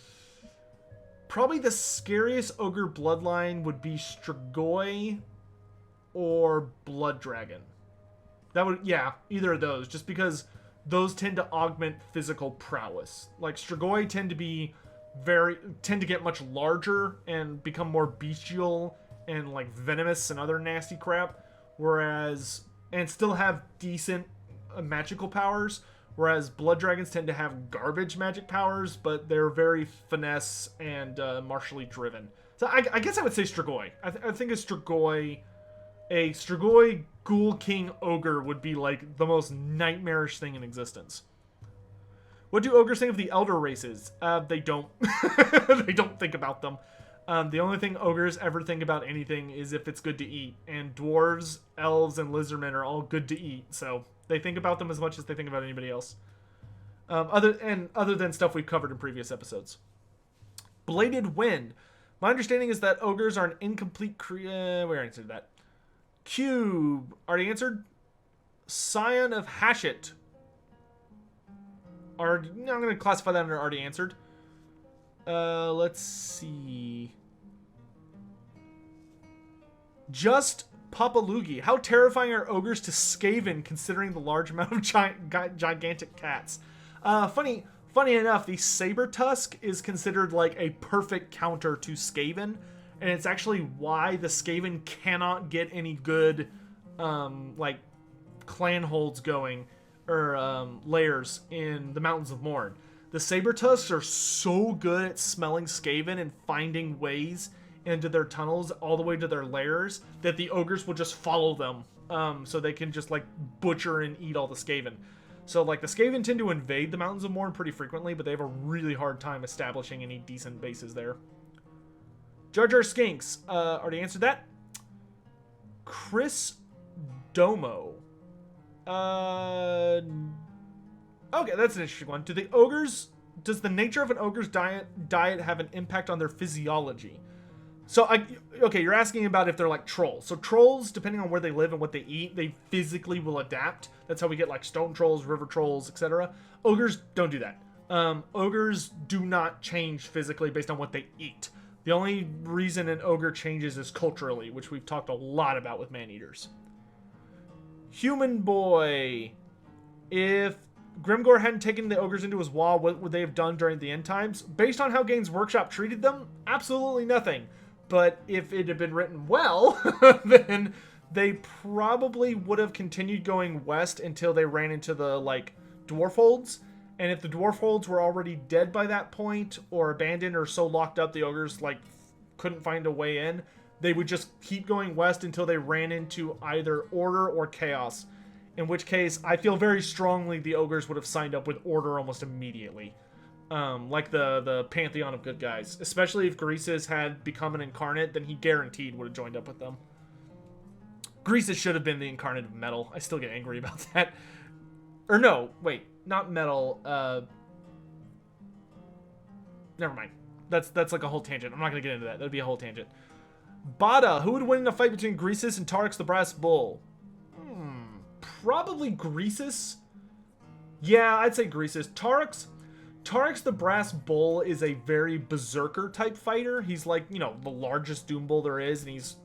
Probably the scariest ogre bloodline would be Strigoi or Blood Dragon. That would, yeah, either of those, just because those tend to augment physical prowess. Like Strigoi tend to get much larger and become more bestial and like venomous and other nasty crap, whereas and still have decent magical powers. Whereas blood dragons tend to have garbage magic powers, but they're very finesse and martially driven. So I guess I would say Strigoi. I think a Strigoi Ghoul King Ogre would be like the most nightmarish thing in existence. What do ogres think of the elder races? They don't. They don't think about them. The only thing ogres ever think about anything is if it's good to eat. And dwarves, elves, and lizardmen are all good to eat, so... They think about them as much as they think about anybody else. Other than stuff we've covered in previous episodes. Bladed Wind. My understanding is that ogres are an incomplete we already answered that. Cube. Already answered. Scion of Hashit. I'm going to classify that under already answered. Let's see. Just Papalugi. How terrifying are ogres to Skaven considering the large amount of gigantic cats? Funny enough, the Saber Tusk is considered like a perfect counter to Skaven, and it's actually why the Skaven cannot get any good like clan holds going, or lairs in the Mountains of Morn. The Sabertusks are so good at smelling Skaven and finding ways into their tunnels all the way to their lairs that the ogres will just follow them, so they can just like butcher and eat all the Skaven. So like the Skaven tend to invade the Mountains of Morn pretty frequently, but they have a really hard time establishing any decent bases there. Jar Jar Skinks, already answered that. Chris Domo. Okay, that's an interesting one. Does the nature of an ogre's diet have an impact on their physiology? So, okay, you're asking about if they're like trolls. So trolls, depending on where they live and what they eat, they physically will adapt. That's how we get like stone trolls, river trolls, etc. Ogres don't do that. Ogres do not change physically based on what they eat. The only reason an ogre changes is culturally, which we've talked a lot about with man-eaters. Human Boy. If Grimm Gore hadn't taken the ogres into his wall, what would they have done during the end times? Based on how Games Workshop treated them, absolutely nothing. But if it had been written well, then they probably would have continued going west until they ran into the, like, dwarfholds. And if the dwarfholds were already dead by that point, or abandoned, or so locked up the ogres, like, couldn't find a way in, they would just keep going west until they ran into either order or chaos. In which case, I feel very strongly the ogres would have signed up with order almost immediately. Like the pantheon of good guys. Especially if Greases had become an incarnate, then he guaranteed would have joined up with them. Greases should have been the incarnate of metal. I still get angry about that. Or no, wait, not metal. Never mind. That's like a whole tangent. I'm not going to get into that. That'd be a whole tangent. Bada, who would win in a fight between Greases and Tarex the Brass Bull? Probably Greases. Yeah, I'd say Greases. Tarex the Brass Bull is a very berserker type fighter. He's like, you know, the largest Doom Bull there is, and he's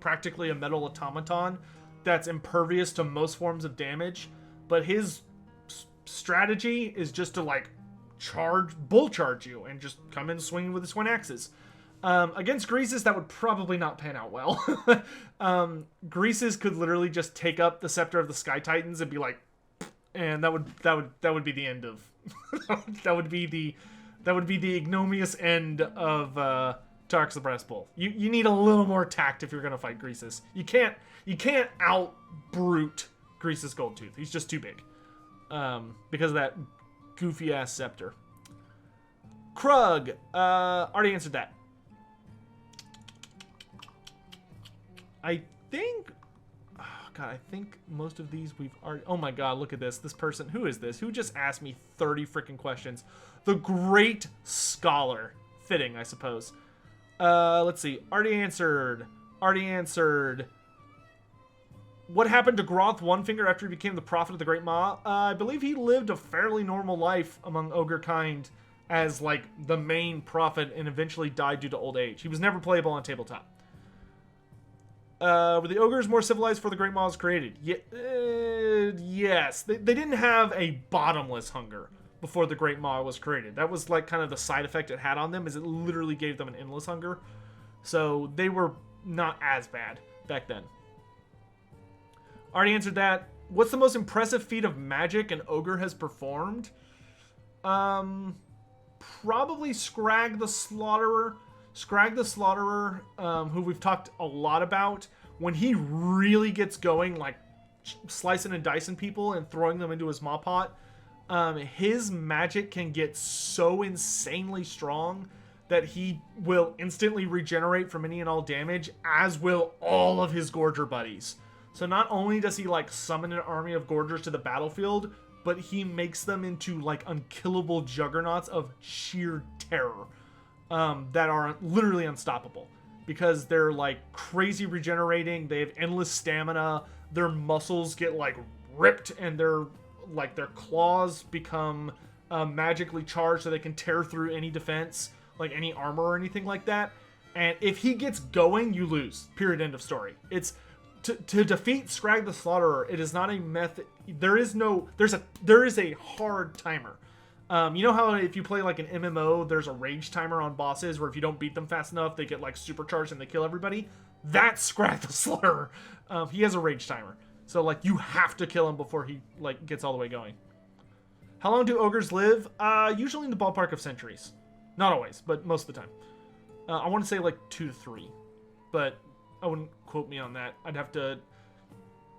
practically a metal automaton that's impervious to most forms of damage. But his strategy is just to like bull charge you and just come in swinging with his twin axes. Against Greases, that would probably not pan out well. Greases could literally just take up the Sceptre of the Sky Titans and be like, and that would be the end of that would be the ignominious end of Tarex the Brass Bull. You need a little more tact if you're gonna fight Greases. You can't out brute Greases Goldtooth. He's just too big because of that goofy ass scepter. Krug, already answered that. I think, oh God, I think most of these we've already, oh my God, look at this. This person, who is this? Who just asked me 30 freaking questions? The Great Scholar. Fitting, I suppose. Let's see. Already answered. What happened to Groth One Finger after he became the prophet of the Great Moth? I believe he lived a fairly normal life among ogre kind as, like, the main prophet and eventually died due to old age. He was never playable on tabletop. Were the ogres more civilized before the Great Moth was created? Yes. They didn't have a bottomless hunger before the Great Moth was created. That was like kind of the side effect it had on them, is it literally gave them an endless hunger. So they were not as bad back then. Already answered that. What's the most impressive feat of magic an ogre has performed? Probably Scrag the Slaughterer. Scrag the Slaughterer, who we've talked a lot about, when he really gets going, like slicing and dicing people and throwing them into his maw pot, his magic can get so insanely strong that he will instantly regenerate from any and all damage, as will all of his Gorger buddies. So not only does he like summon an army of Gorgers to the battlefield, but he makes them into like unkillable juggernauts of sheer terror. That are literally unstoppable because they're like crazy regenerating. They have endless stamina. Their muscles get like ripped and their claws become magically charged so they can tear through any defense, like any armor or anything like that. And if he gets going, you lose. Period. End of story. It's to defeat Scrag the Slaughterer. It is not a method. There is a hard timer. You know how if you play like an MMO, there's a rage timer on bosses where if you don't beat them fast enough, they get like supercharged and they kill everybody? That's Scrat the Slur. He has a rage timer. So, like, you have to kill him before he, like, gets all the way going. How long do ogres live? Usually in the ballpark of centuries. Not always, but most of the time. I want to say, like, 2 to 3. But I wouldn't quote me on that. I'd have to...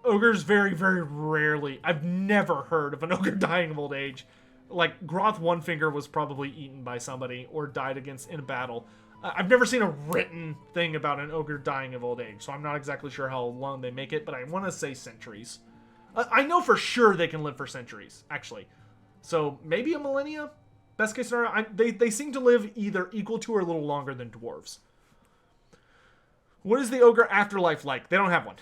Ogres very, very rarely... I've never heard of an ogre dying of old age. Like, Groth One Finger was probably eaten by somebody or died against in a battle. I've never seen a written thing about an ogre dying of old age, so I'm not exactly sure how long they make it, but I want to say centuries. I know for sure they can live for centuries, actually. So maybe a millennia? Best case scenario, they seem to live either equal to or a little longer than dwarves. What is the ogre afterlife like? They don't have one.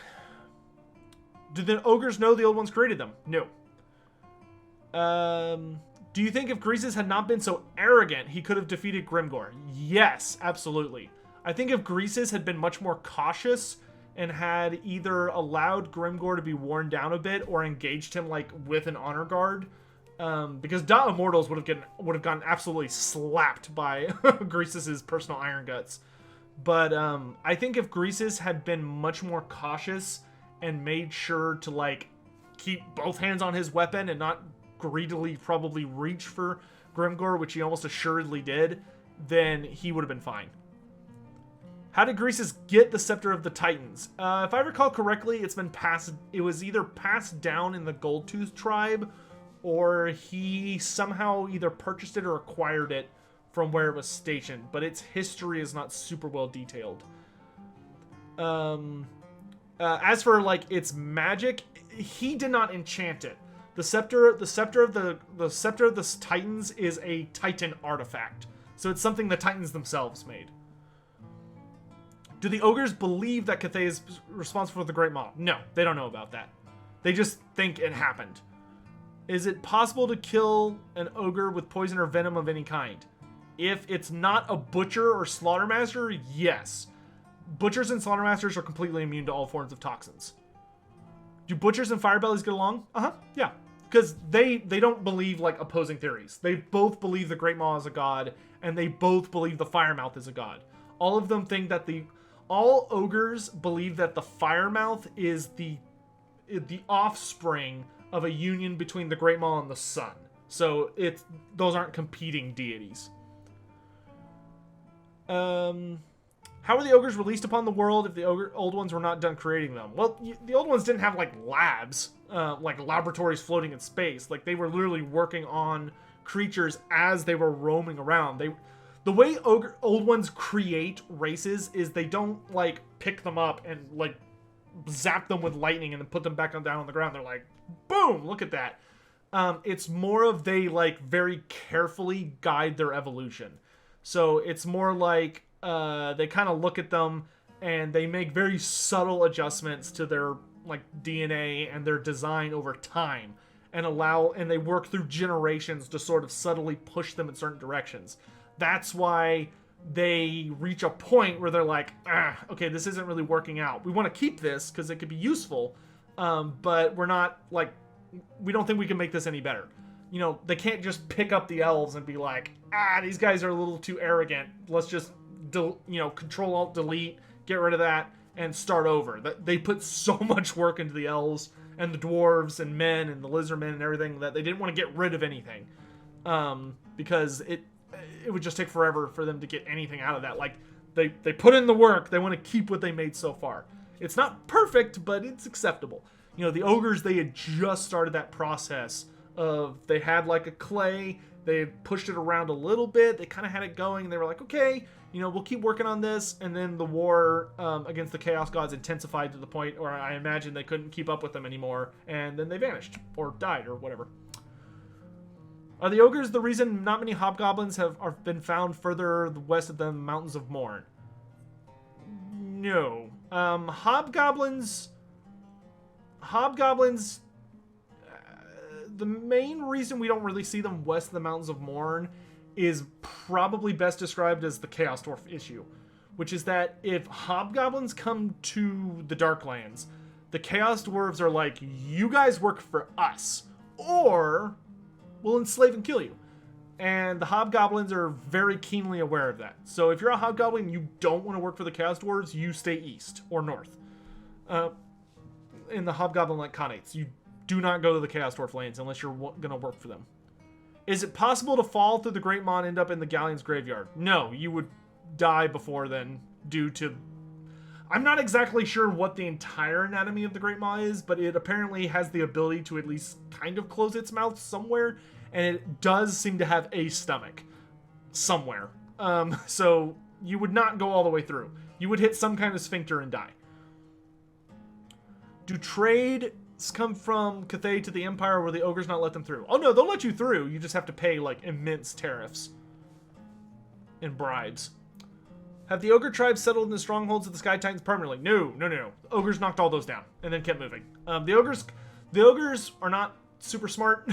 Do the ogres know the old ones created them? No. Do you think if Greases had not been so arrogant, he could have defeated Grimm Gore? Yes, absolutely. I think if Greases had been much more cautious and had either allowed Grimm Gore to be worn down a bit or engaged him like with an honor guard, because Da Immortals would have gotten absolutely slapped by Greases' personal iron guts. But I think if Greases had been much more cautious and made sure to like keep both hands on his weapon and not greedily probably reach for Grimm Gore, which he almost assuredly did, then he would have been fine. How did Greases get the Sceptre of the Titans? If I recall correctly, it was either passed down in the Goldtooth tribe, or he somehow either purchased it or acquired it from where it was stationed, but its history is not super well detailed. As for like its magic, he did not enchant it. The scepter of the Titans is a Titan artifact, so it's something the Titans themselves made. Do the ogres believe that Cathay is responsible for the Great Moth? No, they don't know about that. They just think it happened. Is it possible to kill an ogre with poison or venom of any kind? If it's not a butcher or slaughtermaster, yes. Butchers and slaughtermasters are completely immune to all forms of toxins. Do butchers and firebellies get along? Yeah. Because they don't believe, like, opposing theories. They both believe the Great Maw is a god, and they both believe the Firemouth is a god. All of them think that all ogres believe that the Firemouth is the offspring of a union between the Great Maw and the sun. So those aren't competing deities. How were the ogres released upon the world if the old ones were not done creating them? Well, the old ones didn't have, like, labs, like laboratories floating in space. Like, they were literally working on creatures as they were roaming around. The way old ones create races is they don't, like, pick them up and, like, zap them with lightning and then put them back down on the ground. They're like, boom, look at that. It's more of they, like, very carefully guide their evolution. So it's more like... they kind of look at them and they make very subtle adjustments to their like DNA and their design over time and they work through generations to sort of subtly push them in certain directions. That's why they reach a point where they're like, okay, this isn't really working out. We want to keep this because it could be useful, but we're not like, we don't think we can make this any better. You know, they can't just pick up the elves and be like, these guys are a little too arrogant. Let's just Control Alt Delete, get rid of that, and start over. They put so much work into the elves and the dwarves and men and the lizardmen and everything that they didn't want to get rid of anything, because it would just take forever for them to get anything out of that. Like they put in the work, they want to keep what they made so far. It's not perfect, but it's acceptable. You know, the ogres, they had just started that process of they had like a clay, they had pushed it around a little bit, they kind of had it going, and they were like, okay, we'll keep working on this. And then the war against the Chaos Gods intensified to the point where I imagine they couldn't keep up with them anymore. And then they vanished or died or whatever. Are the ogres the reason not many hobgoblins have been found further west of the Mountains of Morn? No. Hobgoblins... the main reason we don't really see them west of the Mountains of Morn is probably best described as the Chaos Dwarf issue, which is that if hobgoblins come to the Darklands, the Chaos Dwarves are like, you guys work for us, or we'll enslave and kill you. And the hobgoblins are very keenly aware of that. So if you're a hobgoblin and you don't want to work for the Chaos Dwarves, you stay east or north. In the hobgoblin-like Khanates, you do not go to the Chaos Dwarf lands unless you're going to work for them. Is it possible to fall through the Great Moth and end up in the Galleon's graveyard? No, you would die before then due to... I'm not exactly sure what the entire anatomy of the Great Moth is, but it apparently has the ability to at least kind of close its mouth somewhere, and it does seem to have a stomach somewhere. So you would not go all the way through. You would hit some kind of sphincter and die. Do trades come from Cathay to the Empire, or will the ogres not let them through? Oh no, they'll let you through. You just have to pay like immense tariffs and bribes. Have the ogre tribes settled in the strongholds of the Sky Titans permanently? No. The ogres knocked all those down and then kept moving. The ogres are not super smart,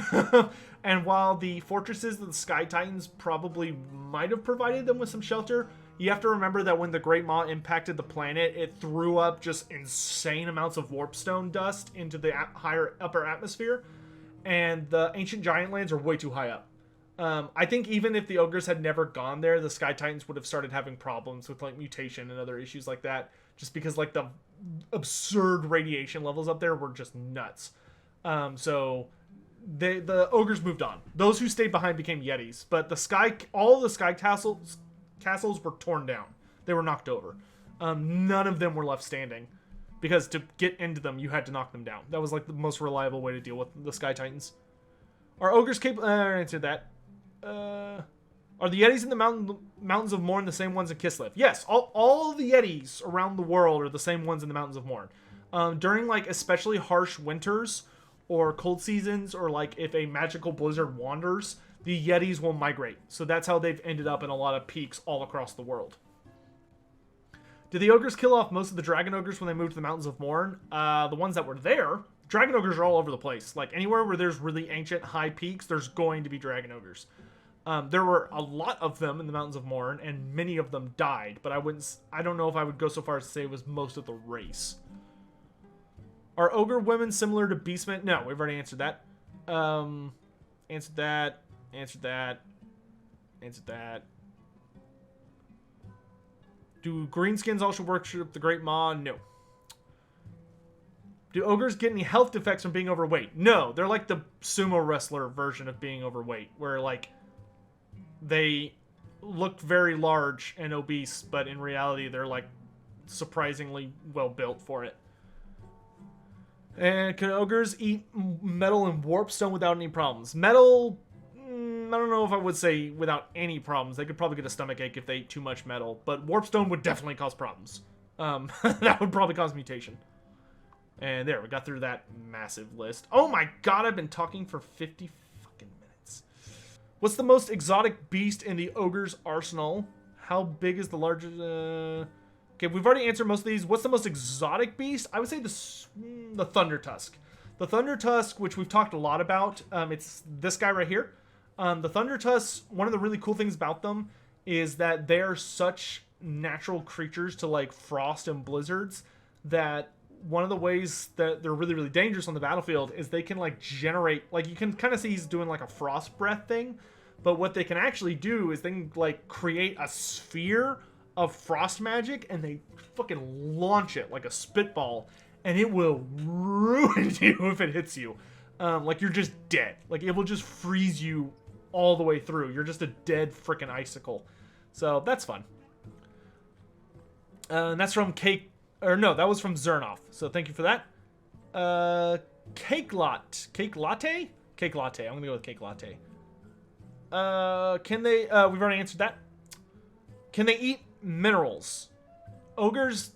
and while the fortresses of the Sky Titans probably might have provided them with some shelter, you have to remember that when the Great Moth impacted the planet, it threw up just insane amounts of warpstone dust into the upper atmosphere, and the ancient giant lands are way too high up. I think even if the ogres had never gone there, the Sky Titans would have started having problems with like mutation and other issues like that, just because like the absurd radiation levels up there were just nuts. So the ogres moved on. Those who stayed behind became Yetis, but all the Sky castles were torn down. They were knocked over. None of them were left standing, because to get into them, you had to knock them down. That was like the most reliable way to deal with the Sky Titans. Are ogres capable? I answered that. Are the Yetis in the mountains of Morn the same ones in Kislev? Yes, all the Yetis around the world are the same ones in the mountains of Morn. During like especially harsh winters or cold seasons, or like if a magical blizzard wanders, the Yetis will migrate. So that's how they've ended up in a lot of peaks all across the world. Did the ogres kill off most of the dragon ogres when they moved to the mountains of Morn? The ones that were there, dragon ogres are all over the place. Like anywhere where there's really ancient high peaks, there's going to be dragon ogres. There were a lot of them in the mountains of Morn, and many of them died. But I don't know if I would go so far as to say it was most of the race. Are ogre women similar to beastmen? No, we've already answered that. Answered that. Answered that. Answered that. Do greenskins also worship the Great Moth? No. Do ogres get any health defects from being overweight? No, they're like the sumo wrestler version of being overweight, where like they look very large and obese, but in reality they're like surprisingly well built for it. And can ogres eat metal and warpstone without any problems? Metal, I don't know if I would say without any problems. They could probably get a stomachache if they ate too much metal, but warpstone would definitely cause problems. That would probably cause mutation. And there, we got through that massive list. Oh my god, I've been talking for 50 fucking minutes. What's the most exotic beast in the ogre's arsenal? How big is the largest... Okay, we've already answered most of these. What's the most exotic beast? I would say the Thunder Tusk. The Thunder Tusk, which we've talked a lot about, it's this guy right here. The Thunder Tusks, one of the really cool things about them is that they're such natural creatures to like frost and blizzards that one of the ways that they're really, really dangerous on the battlefield is they can like generate, like you can kind of see he's doing like a frost breath thing, but what they can actually do is they can like create a sphere of frost magic and they fucking launch it like a spitball and it will ruin you if it hits you. Like you're just dead. Like it will just freeze you all the way through. You're just a dead freaking icicle. So that's fun. And that's from Cake, or no, that was from Zernoff. So thank you for that. Cake latte? Cake latte? I'm gonna go with cake latte. Can they, we've already answered that. Can they eat minerals? Ogres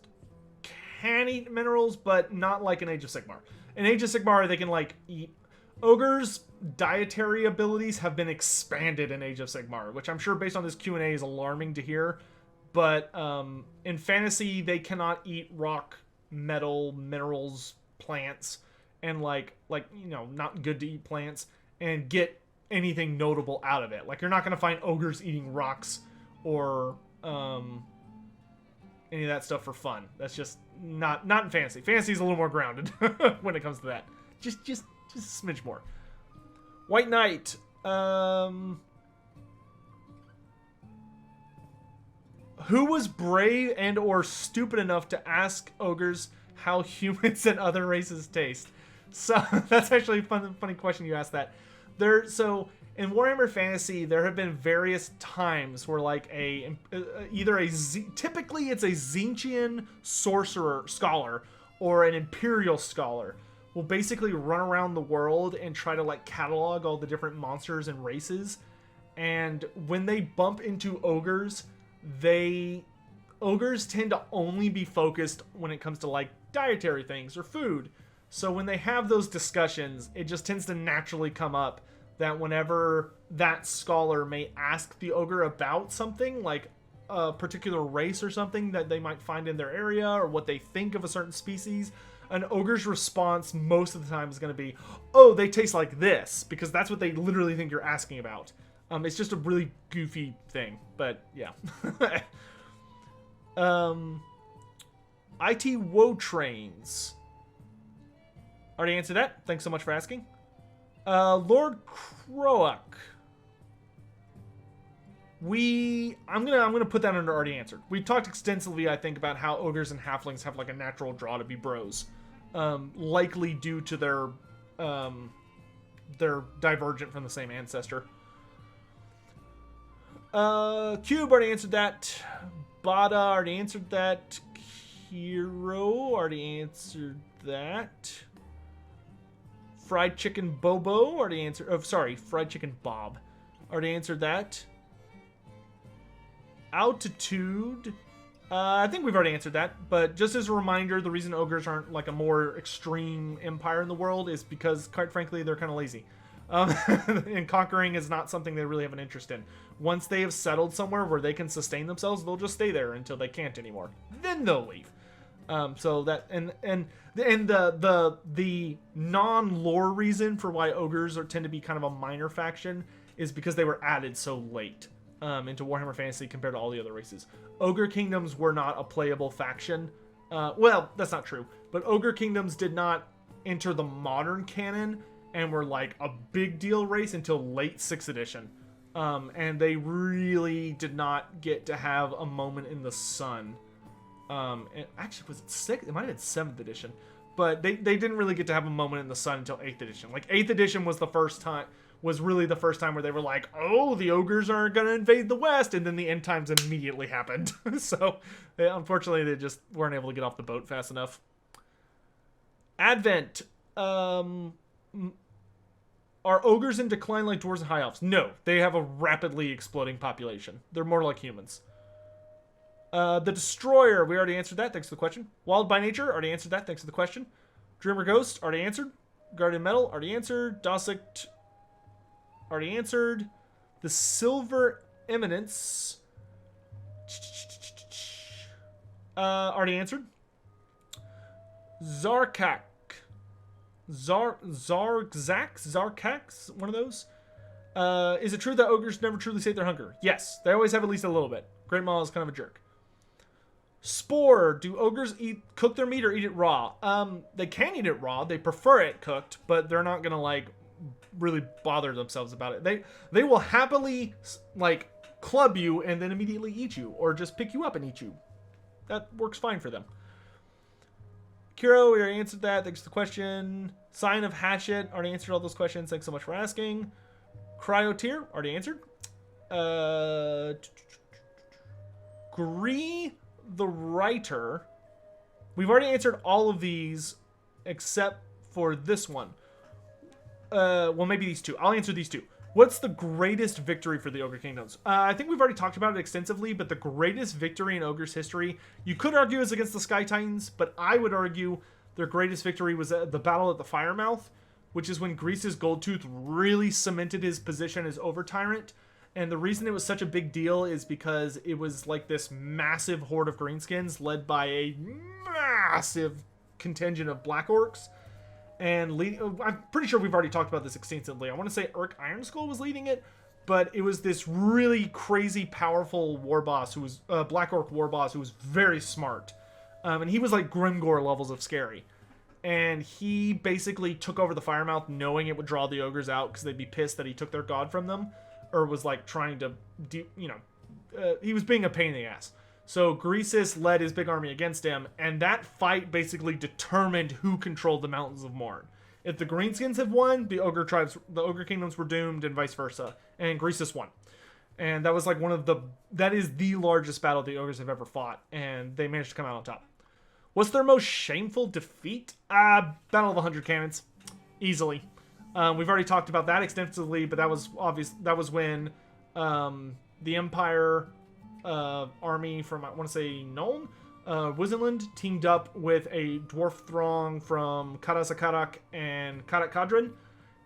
can eat minerals, but not like in Age of Sigmar. In Age of Sigmar, they can like eat. Ogres' dietary abilities have been expanded in Age of Sigmar, which I'm sure based on this Q&A is alarming to hear. But in fantasy, they cannot eat rock, metal, minerals, plants, and like you know, not good to eat plants, and get anything notable out of it. Like you're not gonna find ogres eating rocks or any of that stuff for fun. That's just not in fantasy. Fantasy's a little more grounded when it comes to that. Just a smidge more. White Knight. Who was brave and or stupid enough to ask ogres how humans and other races taste? So that's actually a funny question you asked that. So in Warhammer Fantasy, there have been various times where like typically it's a Tzeentchian sorcerer scholar or an imperial scholar will basically run around the world and try to like catalog all the different monsters and races. And when they bump into ogres, ogres tend to only be focused when it comes to like dietary things or food. So when they have those discussions, it just tends to naturally come up that whenever that scholar may ask the ogre about something, like a particular race or something that they might find in their area or what they think of a certain species, an ogre's response most of the time is going to be, oh, they taste like this, because that's what they literally think you're asking about. It's just a really goofy thing, but yeah. IT Woe Trains. Already answered that. Thanks so much for asking. Lord Croak. I'm gonna put that under already answered. We talked extensively, I think, about how ogres and halflings have like a natural draw to be bros, likely due to their divergent from the same ancestor. Cube already answered that. Bada already answered that. Hero already answered that. Fried Chicken Bobo already answered. Oh, sorry, Fried Chicken Bob already answered that. Altitude. I think we've already answered that, but just as a reminder, the reason ogres aren't like a more extreme empire in the world is because, quite frankly, they're kind of lazy. And conquering is not something they really have an interest in. Once they have settled somewhere where they can sustain themselves, they'll just stay there until they can't anymore. Then they'll leave. So that and the non-lore reason for why ogres tend to be kind of a minor faction is because they were added so late into Warhammer Fantasy compared to all the other races. Ogre kingdoms were not a playable faction. Well, that's not true. But ogre kingdoms did not enter the modern canon and were like a big deal race until late 6th edition. And they really did not get to have a moment in the sun. And actually, was it 6th? It might have been 7th edition. But they didn't really get to have a moment in the sun until 8th edition. Like, 8th edition was really the first time where they were like, oh, the ogres are going to invade the West. And then the end times immediately happened. So, unfortunately, they just weren't able to get off the boat fast enough. Advent. Are ogres in decline like dwarves and high elves? No, they have a rapidly exploding population. They're more like humans. The Destroyer, we already answered that. Thanks for the question. Wild by Nature, already answered that. Thanks for the question. Dreamer Ghost, already answered. Guardian Metal, already answered. Dosict, already answered. The Silver Eminence, already answered. Zarkak. Zarkax, one of those. Is it true that ogres never truly sate their hunger? Yes, they always have at least a little bit. Great Moth is kind of a jerk. Spore, do ogres cook their meat or eat it raw? They can eat it raw. They prefer it cooked, but they're not gonna like really bother themselves about it. They will happily like club you and then immediately eat you, or just pick you up and eat you. That works fine for them. Kiro, we already answered that. Thanks for the question. Sign of Hatchet, already answered all those questions. Thanks so much for asking. Cryotear, already answered. Gree the Writer. We've already answered all of these except for this one. Well, maybe these two. I'll answer these two. What's the greatest victory for the Ogre Kingdoms? I think we've already talked about it extensively, but the greatest victory in Ogre's history, you could argue, is against the Sky Titans, but I would argue their greatest victory was at the Battle at the Firemouth, which is when Grease's Goldtooth really cemented his position as Over-Tyrant. And the reason it was such a big deal is because it was like this massive horde of Greenskins led by a massive contingent of Black Orcs. And I'm pretty sure we've already talked about this extensively. I want to say Urk Ironskull was leading it, but it was this really crazy, powerful war boss who was Black Orc war boss who was very smart, and he was like Grimm Gore levels of scary. And he basically took over the Firemouth, knowing it would draw the ogres out because they'd be pissed that he took their god from them, or was like trying to, he was being a pain in the ass. So Greasus led his big army against him, and that fight basically determined who controlled the Mountains of Morn. If the Greenskins have won, the Ogre Kingdoms were doomed, and vice versa. And Greasus won. And that was like that is the largest battle the Ogres have ever fought, and they managed to come out on top. What's their most shameful defeat? Battle of the 100 Cannons. Easily. We've already talked about that extensively, but that was obvious. That was when the Empire army from, I want to say, Nuln, Wizenland, teamed up with a dwarf throng from Karasakarak and Karak Kadrin,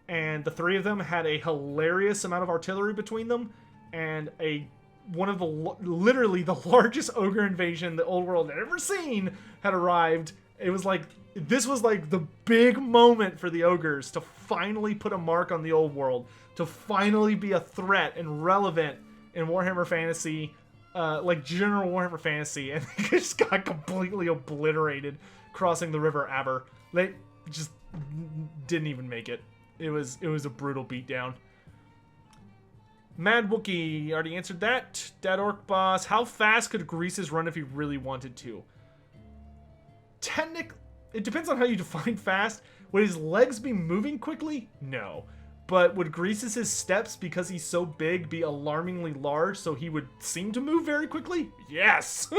and the three of them had a hilarious amount of artillery between them, and one of the literally the largest ogre invasion the old world had ever seen had arrived. It was like, this was like the big moment for the ogres to finally put a mark on the old world, to finally be a threat and relevant in Warhammer Fantasy, like general Warhammer Fantasy, and they just got completely obliterated crossing the River Aber. They just didn't even make it. It was a brutal beatdown. Mad Wookie, already answered that. Dad Orc Boss, how fast could Greasus run if he really wanted to? Technically, it depends on how you define fast. Would his legs be moving quickly? No. But would Greasus' steps, because he's so big, be alarmingly large so he would seem to move very quickly? Yes!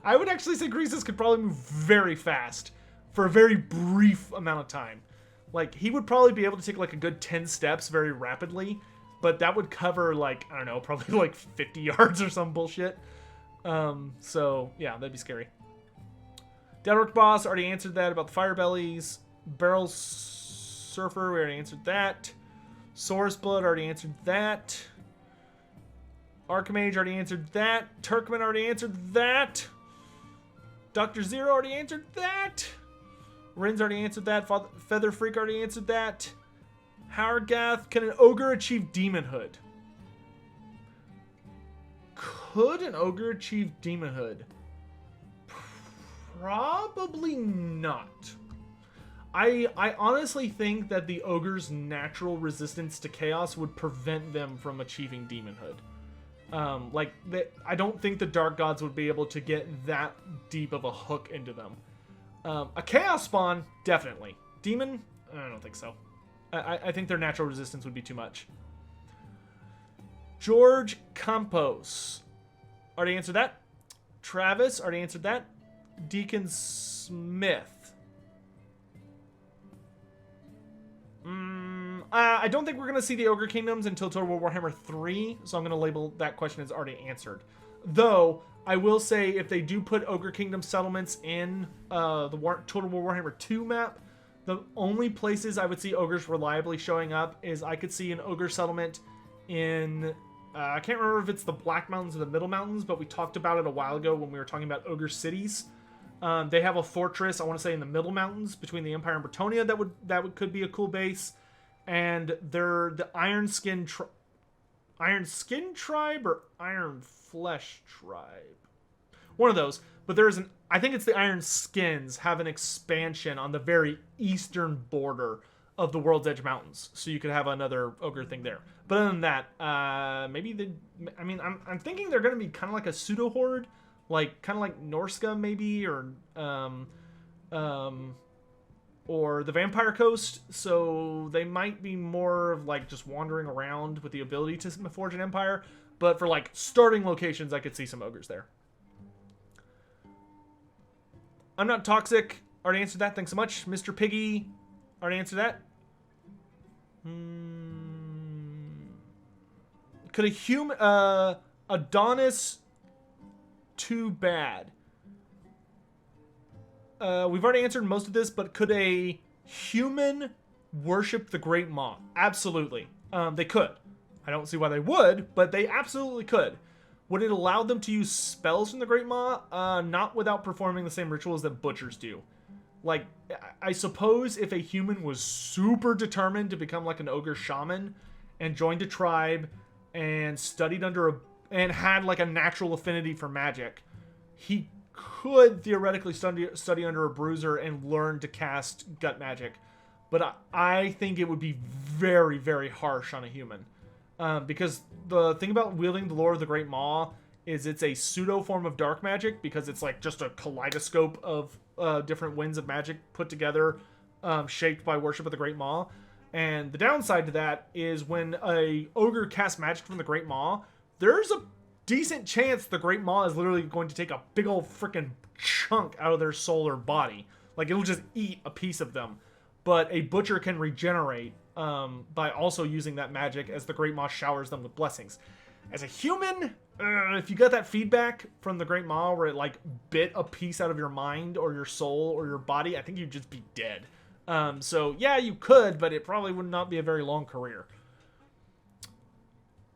I would actually say Greasus could probably move very fast for a very brief amount of time. Like, he would probably be able to take like a good 10 steps very rapidly, but that would cover like, I don't know, probably like 50 yards or some bullshit. So, yeah, that'd be scary. Dead Orc Boss, already answered that about the fire bellies. Barrel Surfer, we already answered that. Source Blood, already answered that. Archmage, already answered that. Turkman, already answered that. Dr. Zero, already answered that. Rin's already answered that. Feather Freak, already answered that. Hourgath, can an ogre achieve demonhood? Could an ogre achieve demonhood? Probably not. I honestly think that the ogre's natural resistance to chaos would prevent them from achieving demonhood. I don't think the dark gods would be able to get that deep of a hook into them. A chaos spawn, definitely. Demon, I don't think so. I think their natural resistance would be too much. George Campos, already answered that. Travis, already answered that. Deacon Smith. I don't think we're going to see the Ogre Kingdoms until Total War Warhammer 3, so I'm going to label that question as already answered. Though, I will say if they do put Ogre Kingdom settlements in the Total War Warhammer 2 map, the only places I would see ogres reliably showing up is I could see an ogre settlement in, I can't remember if it's the Black Mountains or the Middle Mountains, but we talked about it a while ago when we were talking about ogre cities. They have a fortress, I want to say in the Middle Mountains between the Empire and Bretonnia could be a cool base. And they're the Iron Skin Tribe or Iron Flesh Tribe. One of those. But there is I think it's the Iron Skins have an expansion on the very eastern border of the World's Edge Mountains. So you could have another ogre thing there. But other than that, I'm thinking they're going to be kind of like a pseudo horde, like kind of like Norska maybe, or the Vampire Coast, so they might be more of like just wandering around with the ability to forge an empire. But for like starting locations, I could see some ogres there. I'm not toxic. Already answered that. Thanks so much. Mr. Piggy. Already answered that. Could a human... Adonis... Too bad. We've already answered most of this, but could a human worship the Great Moth? Absolutely. They could. I don't see why they would, but they absolutely could. Would it allow them to use spells from the Great Moth? Not without performing the same rituals that butchers do. Like, I suppose if a human was super determined to become like an ogre shaman and joined a tribe and studied and had like a natural affinity for magic, he could theoretically study under a bruiser and learn to cast gut magic. But I think it would be very, very harsh on a human. Because the thing about wielding the lore of the Great Maw is it's a pseudo form of dark magic because it's like just a kaleidoscope of different winds of magic put together, shaped by worship of the Great Maw. And the downside to that is when a ogre casts magic from the Great Maw, there's a decent chance the Great Maw is literally going to take a big old freaking chunk out of their soul or body. Like, it'll just eat a piece of them. But a butcher can regenerate by also using that magic as the Great Maw showers them with blessings. As a human, if you got that feedback from the Great Maw where it, like, bit a piece out of your mind or your soul or your body, I think you'd just be dead. So, yeah, you could, but it probably would not be a very long career.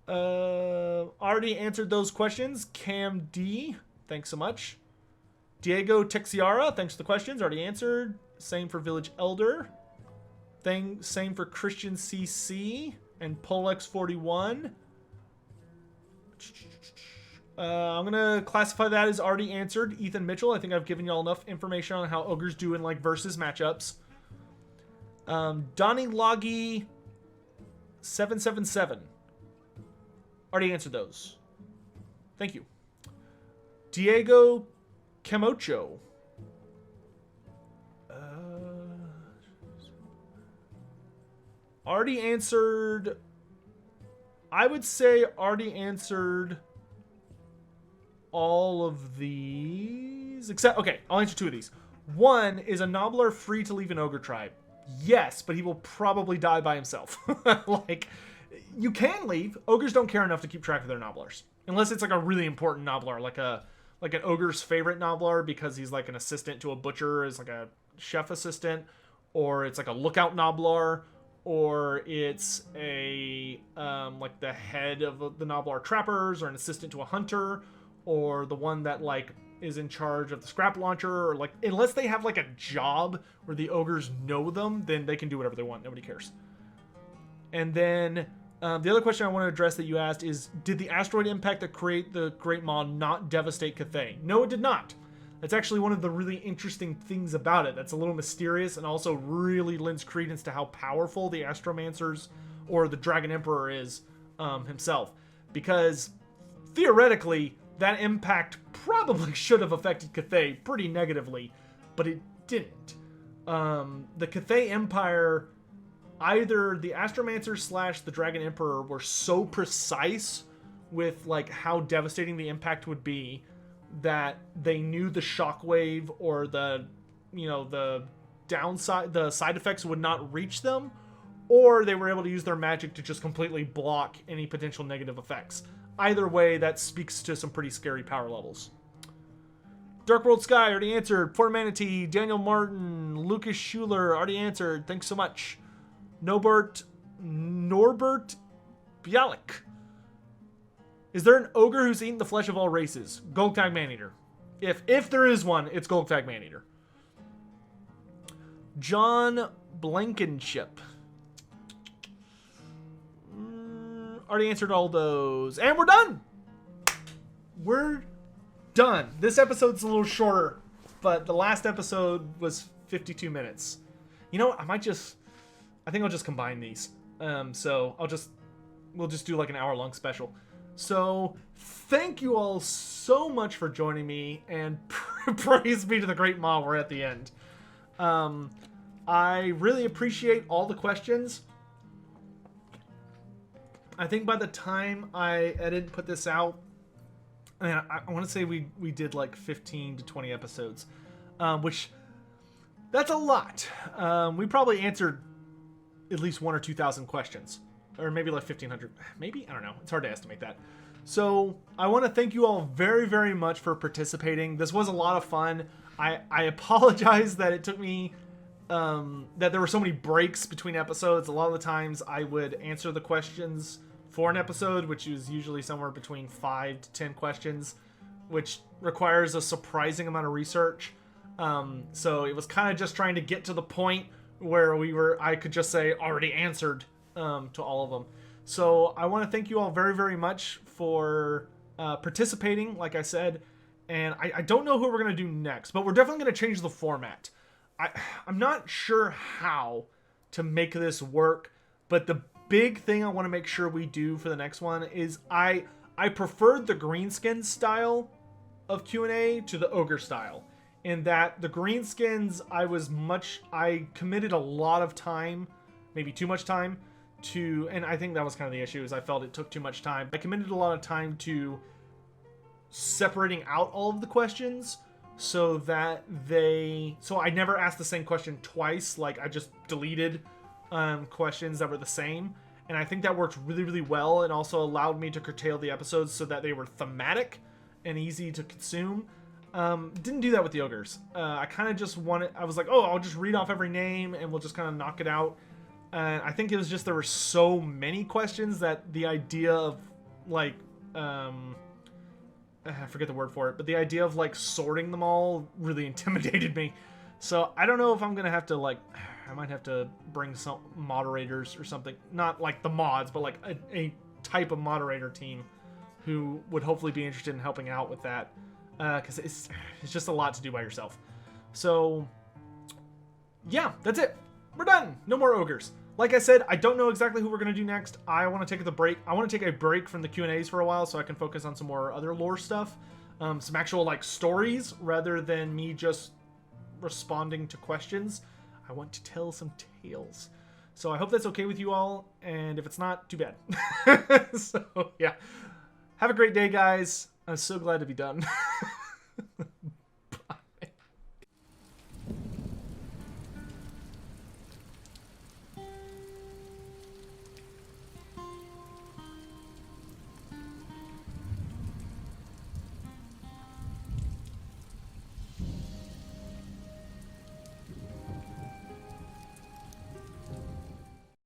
Already answered those questions. Cam D, thanks so much. Diego Texiara, thanks for the questions. Already answered. Same for Village Elder. Same for Christian CC and Polex41. I'm going to classify that as already answered. Ethan Mitchell, I think I've given y'all enough information on how ogres do in like versus matchups. Donnie Loggy 777. Already answered those. Thank you. Diego Camocho. Already answered. I would say already answered all of these. Except, okay, I'll answer two of these. One, is a Nobbler free to leave an ogre tribe? Yes, but he will probably die by himself. Like, you can leave. Ogres don't care enough to keep track of their Nobblers. Unless it's like a really important Nobbler, like an ogre's favorite Nobbler because he's like an assistant to a butcher, is like a chef assistant, or it's like a lookout Nobbler, or it's a like the head of the Nobbler trappers, or an assistant to a hunter, or the one that like is in charge of the scrap launcher, or like, unless they have like a job where the ogres know them, then they can do whatever they want. Nobody cares. And then the other question I want to address that you asked is, did the asteroid impact that create the Great Maw not devastate Cathay? No, it did not. That's actually one of the really interesting things about it. That's a little mysterious and also really lends credence to how powerful the Astromancers or the Dragon Emperor is himself. Because theoretically, that impact probably should have affected Cathay pretty negatively, but it didn't. The Cathay Empire, either the Astromancers / the Dragon Emperor were so precise with like how devastating the impact would be that they knew the shockwave or the downside, the side effects would not reach them, or they were able to use their magic to just completely block any potential negative effects. Either way, that speaks to some pretty scary power levels. Dark World Sky, already answered. Poor Manatee, Daniel Martin, Lucas Schuler, already answered. Thanks so much. Norbert Bialik. Is there an ogre who's eaten the flesh of all races? Golgtag Maneater. If there is one, it's Golgtag Maneater. John Blankenship. Already answered all those. And we're done! We're done. This episode's a little shorter, but the last episode was 52 minutes. You know what? I think I'll just combine these. So we'll just do like an hour-long special. So, thank you all so much for joining me, and praise be to the Great Maw, we're at the end. I really appreciate all the questions. I think by the time I edit and put this out, I want to say we did like 15 to 20 episodes, which, that's a lot. We probably answered at least 1,000 or 2,000 questions. Or maybe like 1,500. Maybe? I don't know. It's hard to estimate that. So I want to thank you all very, very much for participating. This was a lot of fun. I apologize that it took me... that there were so many breaks between episodes. A lot of the times I would answer the questions for an episode, which is usually somewhere between 5 to 10 questions, which requires a surprising amount of research. So it was kind of just trying to get to the point where I could just say already answered to all of them. So I want to thank you all very, very much for participating, like I said. And I don't know who we're going to do next, but we're definitely going to change the format. I'm not sure how to make this work, but the big thing I want to make sure we do for the next one is I I preferred the greenskin style of Q&A to the ogre style. In that the greenskins, I committed a lot of time, maybe too much time, to, and I think that was kind of the issue, is I felt it took too much time. I committed a lot of time to separating out all of the questions so I never asked the same question twice. Like, I just deleted questions that were the same. And I think that worked really, really well, and also allowed me to curtail the episodes so that they were thematic and easy to consume. Didn't do that with the ogres. I kind of just I was like, oh, I'll just read off every name and we'll just kind of knock it out. And I think it was just there were so many questions that the idea of, like, I forget the word for it, but the idea of, like, sorting them all really intimidated me. So I don't know if I'm going to have to, like, I might have to bring some moderators or something. Not like the mods, but like a type of moderator team who would hopefully be interested in helping out with that. Because it's just a lot to do by yourself. So, yeah, that's it. We're done. No more ogres. Like I said, I don't know exactly who we're going to do next. I want to take a break from the Q&As for a while so I can focus on some more other lore stuff. Some actual, like, stories rather than me just responding to questions. I want to tell some tales. So I hope that's okay with you all. And if it's not, too bad. So, yeah. Have a great day, guys. I'm so glad to be done.